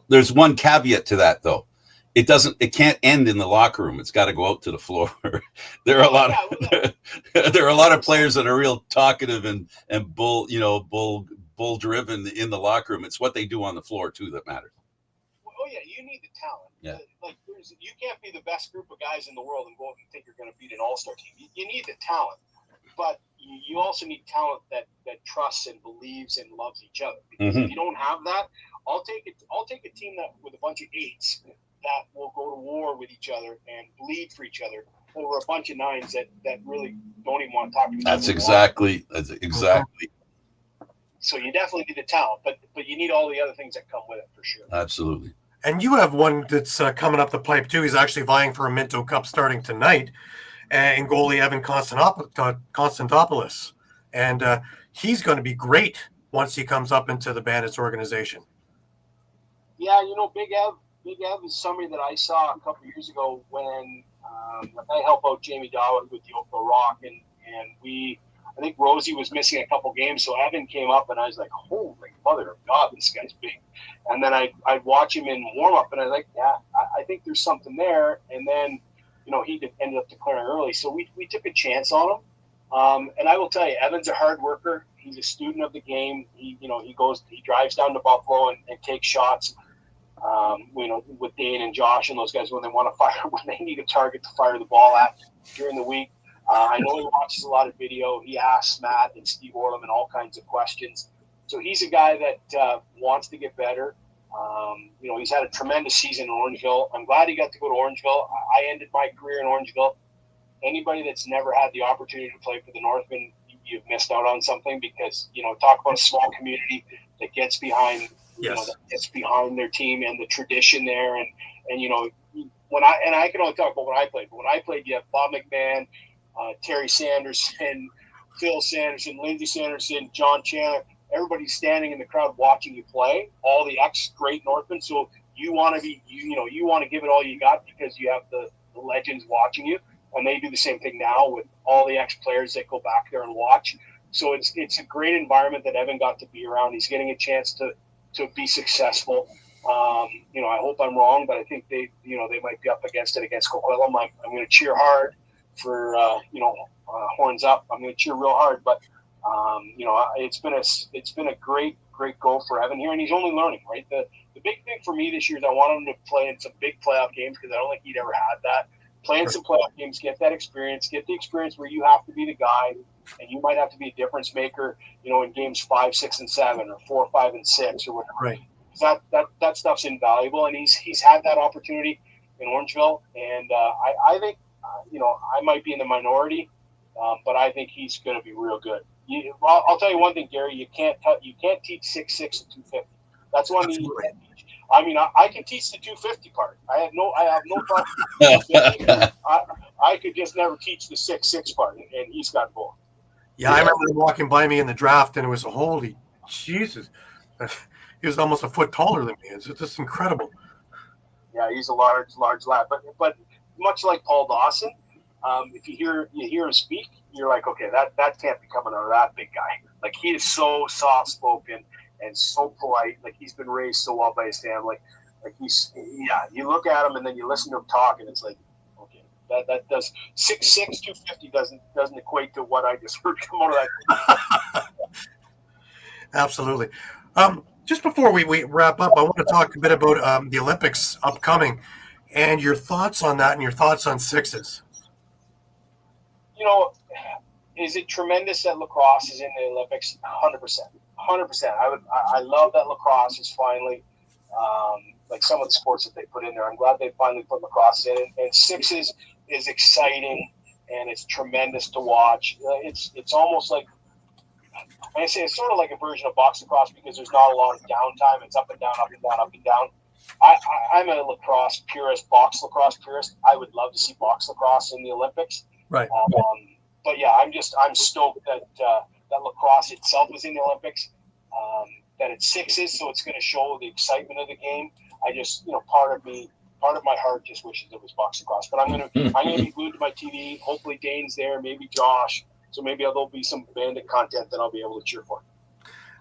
there's one caveat to that, though. It can't end in the locker room. It's got to go out to the floor. There are a lot of players that are real talkative and bull driven in the locker room. It's what they do on the floor too that matters. Oh yeah, you need the talent. Yeah. Like, you can't be the best group of guys in the world and go out and think you're going to beat an all-star team. You need the talent, but you also need talent that trusts and believes and loves each other. Because if you don't have that, I'll take a team that with a bunch of 8s that will go to war with each other and bleed for each other over a bunch of 9s that really don't even want to talk to each other. That's exactly. So you definitely need the talent, but you need all the other things that come with it for sure. Absolutely. And you have one that's coming up the pipe too. He's actually vying for a Minto Cup starting tonight, and goalie Evan Constantopoulos, and he's going to be great once he comes up into the Bandits organization. Yeah, Big Ev is somebody that I saw a couple years ago when I helped out Jamie Dowd with the Oakville Rock, and I think Rosie was missing a couple games, so Evan came up, and I was like, holy mother of God, this guy's big. And then I'd watch him in warm-up, and I was like, yeah, I think there's something there. And then, he ended up declaring early, so we took a chance on him. And I will tell you, Evan's a hard worker. He's a student of the game. He drives down to Buffalo and takes shots. With Dane and Josh and those guys when they need a target to fire the ball at during the week. I know he watches a lot of video. He asks Matt and Steve Orleman all kinds of questions. So he's a guy that wants to get better. He's had a tremendous season in Orangeville. I'm glad he got to go to Orangeville. I ended my career in Orangeville. Anybody that's never had the opportunity to play for the Northmen, you've missed out on something because, talk about a small community that gets behind that gets behind their team and the tradition there. And when I can only talk about when I played. But when I played, you have Bob McMahon, Terry Sanderson, Phil Sanderson, Lindsey Sanderson, John Chandler. Everybody's standing in the crowd watching you play. All the ex-great Northmen. So you want to be, you want to give it all you got because you have the legends watching you. And they do the same thing now with all the ex-players that go back there and watch. So it's a great environment that Evan got to be around. He's getting a chance to be successful. I hope I'm wrong, but I think they might be up against it against Coquitlam. I'm going to cheer hard for, horns up. I'm going to cheer real hard, but it's been a great goal for Evan here, and he's only learning, right? The big thing for me this year is I want him to play in some big playoff games because I don't think he'd ever had that. Play in some playoff games, get that experience, get the experience where you have to be the guy, and you might have to be a difference maker, in games 5, 6, and 7, or 4, 5, and 6, or whatever. Right. That stuff's invaluable, and he's had that opportunity in Orangeville, and I think I might be in the minority, but I think he's going to be real good. I'll tell you one thing, Gary. You can't teach 6'6" and 250. That's one thing you can't teach. I mean, I can teach the 250 part. I have no problem. I could just never teach the 6'6" part, and he's got both. Yeah, I remember him walking by me in the draft, and it was holy Jesus. He was almost a foot taller than me. It's just incredible. Yeah, he's a large lad. But much like Paul Dawson, if you hear him speak, you're like, okay, that can't be coming out of that big guy. Like, he is so soft spoken and so polite. Like, he's been raised so well by his family. Like, you look at him and then you listen to him talk, and it's like, okay, that does 6'6", 250 doesn't equate to what I just heard come out of that. Absolutely. Just before we wrap up, I want to talk a bit about the Olympics upcoming and your thoughts on that and your thoughts on sixes. Is it tremendous that lacrosse is in the Olympics? 100%. 100%. I love that lacrosse is finally like some of the sports that they put in there. I'm glad they finally put lacrosse in. And sixes is exciting, and it's tremendous to watch. It's almost like, I say it's sort of like a version of box lacrosse because there's not a lot of downtime. It's up and down, up and down, up and down. I'm a lacrosse purist, box lacrosse purist. I would love to see box lacrosse in the Olympics. Right. But yeah, I'm stoked that lacrosse itself is in the Olympics. That it's sixes, so it's going to show the excitement of the game. I just, part of my heart just wishes it was box lacrosse. But I'm gonna be glued to my TV. Hopefully Dane's there, maybe Josh. So maybe there'll be some Bandit content that I'll be able to cheer for.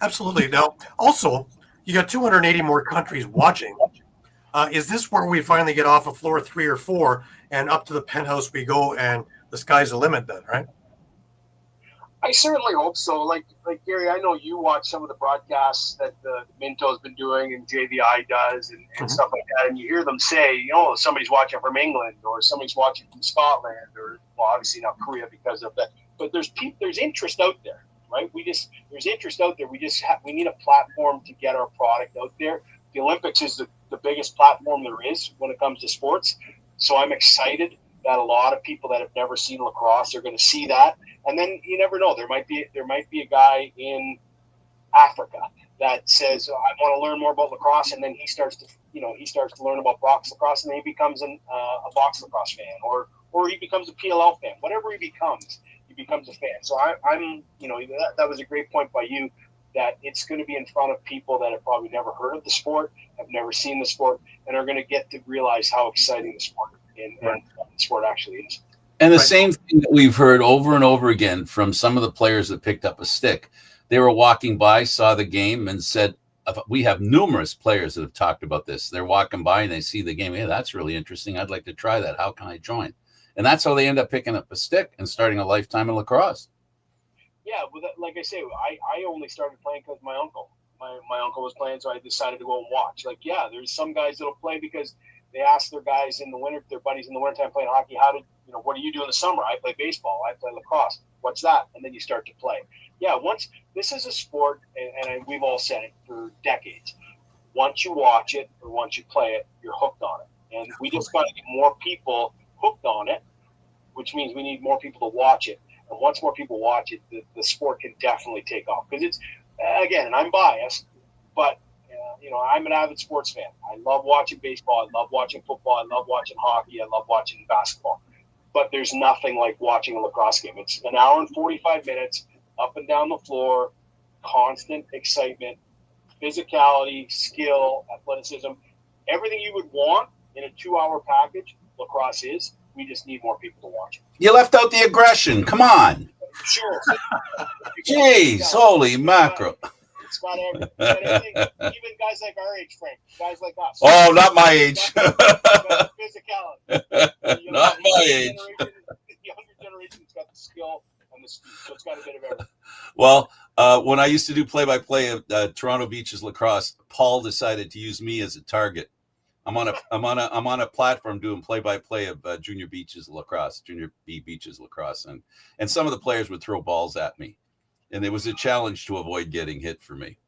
Absolutely. Now, also, you got 280 more countries watching. Is this where we finally get off of floor 3 or 4 and up to the penthouse we go, and the sky's the limit then, right? I certainly hope so. Like Gary, I know you watch some of the broadcasts that the Minto's been doing and JVI does and stuff like that, and you hear them say, somebody's watching from England or somebody's watching from Scotland or, well, obviously not Korea because of that. But there's interest out there, right? There's interest out there. We need a platform to get our product out there. The Olympics is the biggest platform there is when it comes to sports. So I'm excited that a lot of people that have never seen lacrosse are going to see that. And then you never know. There might be a guy in Africa that says, I want to learn more about lacrosse, and then he starts to learn about box lacrosse, and then he becomes a box lacrosse fan, or he becomes a PLL fan. Whatever he becomes a fan. So I'm that was a great point by you, that it's going to be in front of people that have probably never heard of the sport, have never seen the sport, and are going to get to realize how exciting the sport and the sport actually is. And the same thing that we've heard over and over again from some of the players that picked up a stick. They were walking by, saw the game, and said, we have numerous players that have talked about this. They're walking by and they see the game. Hey, that's really interesting. I'd like to try that. How can I join? And that's how they end up picking up a stick and starting a lifetime in lacrosse. Yeah, but like I say, I only started playing because my uncle was playing, so I decided to go and watch. Like, yeah, there's some guys that'll play because they ask their guys in the winter, their buddies in the wintertime playing hockey, what do you do in the summer? I play baseball. I play lacrosse. What's that? And then you start to play. Yeah, this is a sport, and we've all said it for decades. Once you watch it or once you play it, you're hooked on it. And we just got to get more people hooked on it, which means we need more people to watch it. And once more people watch it, the sport can definitely take off. Because it's, again, and I'm biased, but I'm an avid sports fan. I love watching baseball. I love watching football. I love watching hockey. I love watching basketball. But there's nothing like watching a lacrosse game. It's an hour and 45 minutes, up and down the floor, constant excitement, physicality, skill, athleticism, everything you would want in a 2-hour package. Lacrosse is. We just need more people to watch it. You left out the aggression. Come on. Sure. Jeez, holy mackerel. It's got everything. Even guys like our age, Frank. Guys like us. Oh, not my age. Physicality. Not my age. The younger generation's got the skill and the speed, so it's got a bit of everything. Well, when I used to do play-by-play of Toronto Beaches lacrosse, Paul decided to use me as a target. I'm on a platform doing play-by-play of Junior Beaches lacrosse, Junior B Beaches lacrosse, and some of the players would throw balls at me, and it was a challenge to avoid getting hit for me.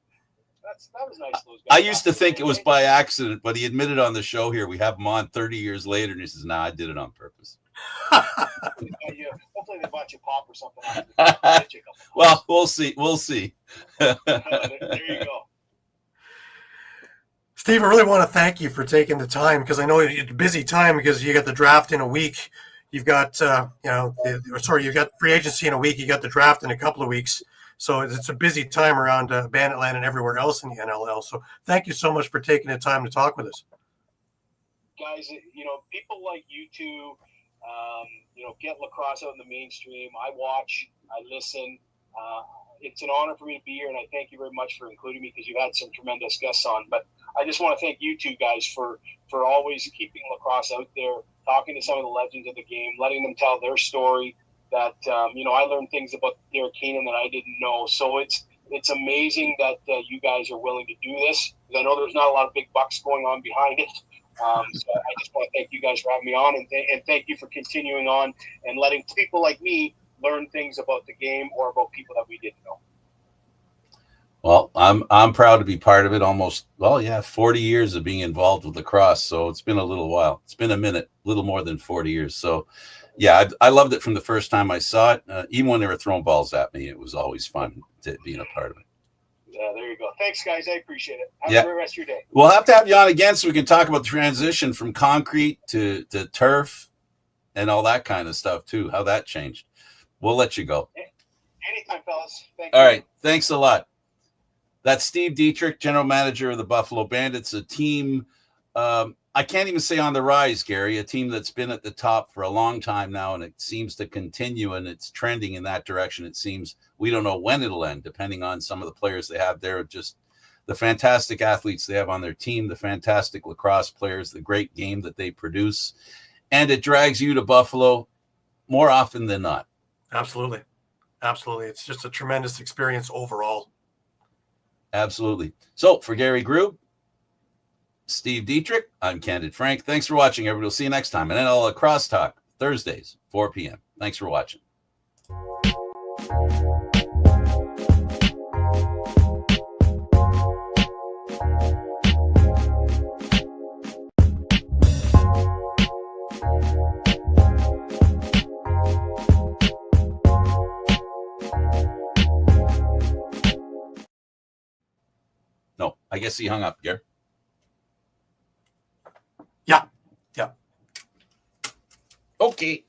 That was nice. Those guys. I used to think it was by accident, but he admitted on the show here. We have him on 30 years later, and he says, "Nah, I did it on purpose." Hopefully they bought you pop or something. Well, we'll see. We'll see. There you go. Steve, I really want to thank you for taking the time, because I know it's a busy time because you got the draft in a week. You've got, you've got free agency in a week. You got the draft in a couple of weeks. So it's a busy time around Banditland and everywhere else in the NLL. So thank you so much for taking the time to talk with us. Guys, people like you two, get lacrosse out in the mainstream. I watch, I listen. It's an honor for me to be here, and I thank you very much for including me, because you've had some tremendous guests on. But I just want to thank you two guys for always keeping lacrosse out there, talking to some of the legends of the game, letting them tell their story. That I learned things about Derek Keenan that I didn't know. So it's amazing that you guys are willing to do this. I know there's not a lot of big bucks going on behind it. So I just want to thank you guys for having me on, and thank you for continuing on and letting people like me learn things about the game or about people that we didn't know. Well, I'm proud to be part of it. 40 years of being involved with lacrosse. So it's been a little while. It's been a minute, a little more than 40 years. So yeah, I loved it from the first time I saw it. Even when they were throwing balls at me, it was always fun being a part of it. Yeah, there you go. Thanks, guys. I appreciate it. Have a great rest of your day. We'll have to have you on again so we can talk about the transition from concrete to turf and all that kind of stuff too, how that changed. We'll let you go. Anytime, fellas. Thank you. All right. Thanks a lot. That's Steve Dietrich, general manager of the Buffalo Bandits, a team I can't even say on the rise, Gary, a team that's been at the top for a long time now, and it seems to continue, and it's trending in that direction. It seems we don't know when it'll end, depending on some of the players they have there, just the fantastic athletes they have on their team, the fantastic lacrosse players, the great game that they produce, and it drags you to Buffalo more often than not. Absolutely. Absolutely. It's just a tremendous experience overall. Absolutely. So for Gary Groob, Steve Dietrich, I'm Candid Frank. Thanks for watching, everybody. We'll see you next time. And NLL Lacrosse Talk, Thursdays, 4 p.m. Thanks for watching. I guess he hung up, Gare. Yeah. Yeah. Okay.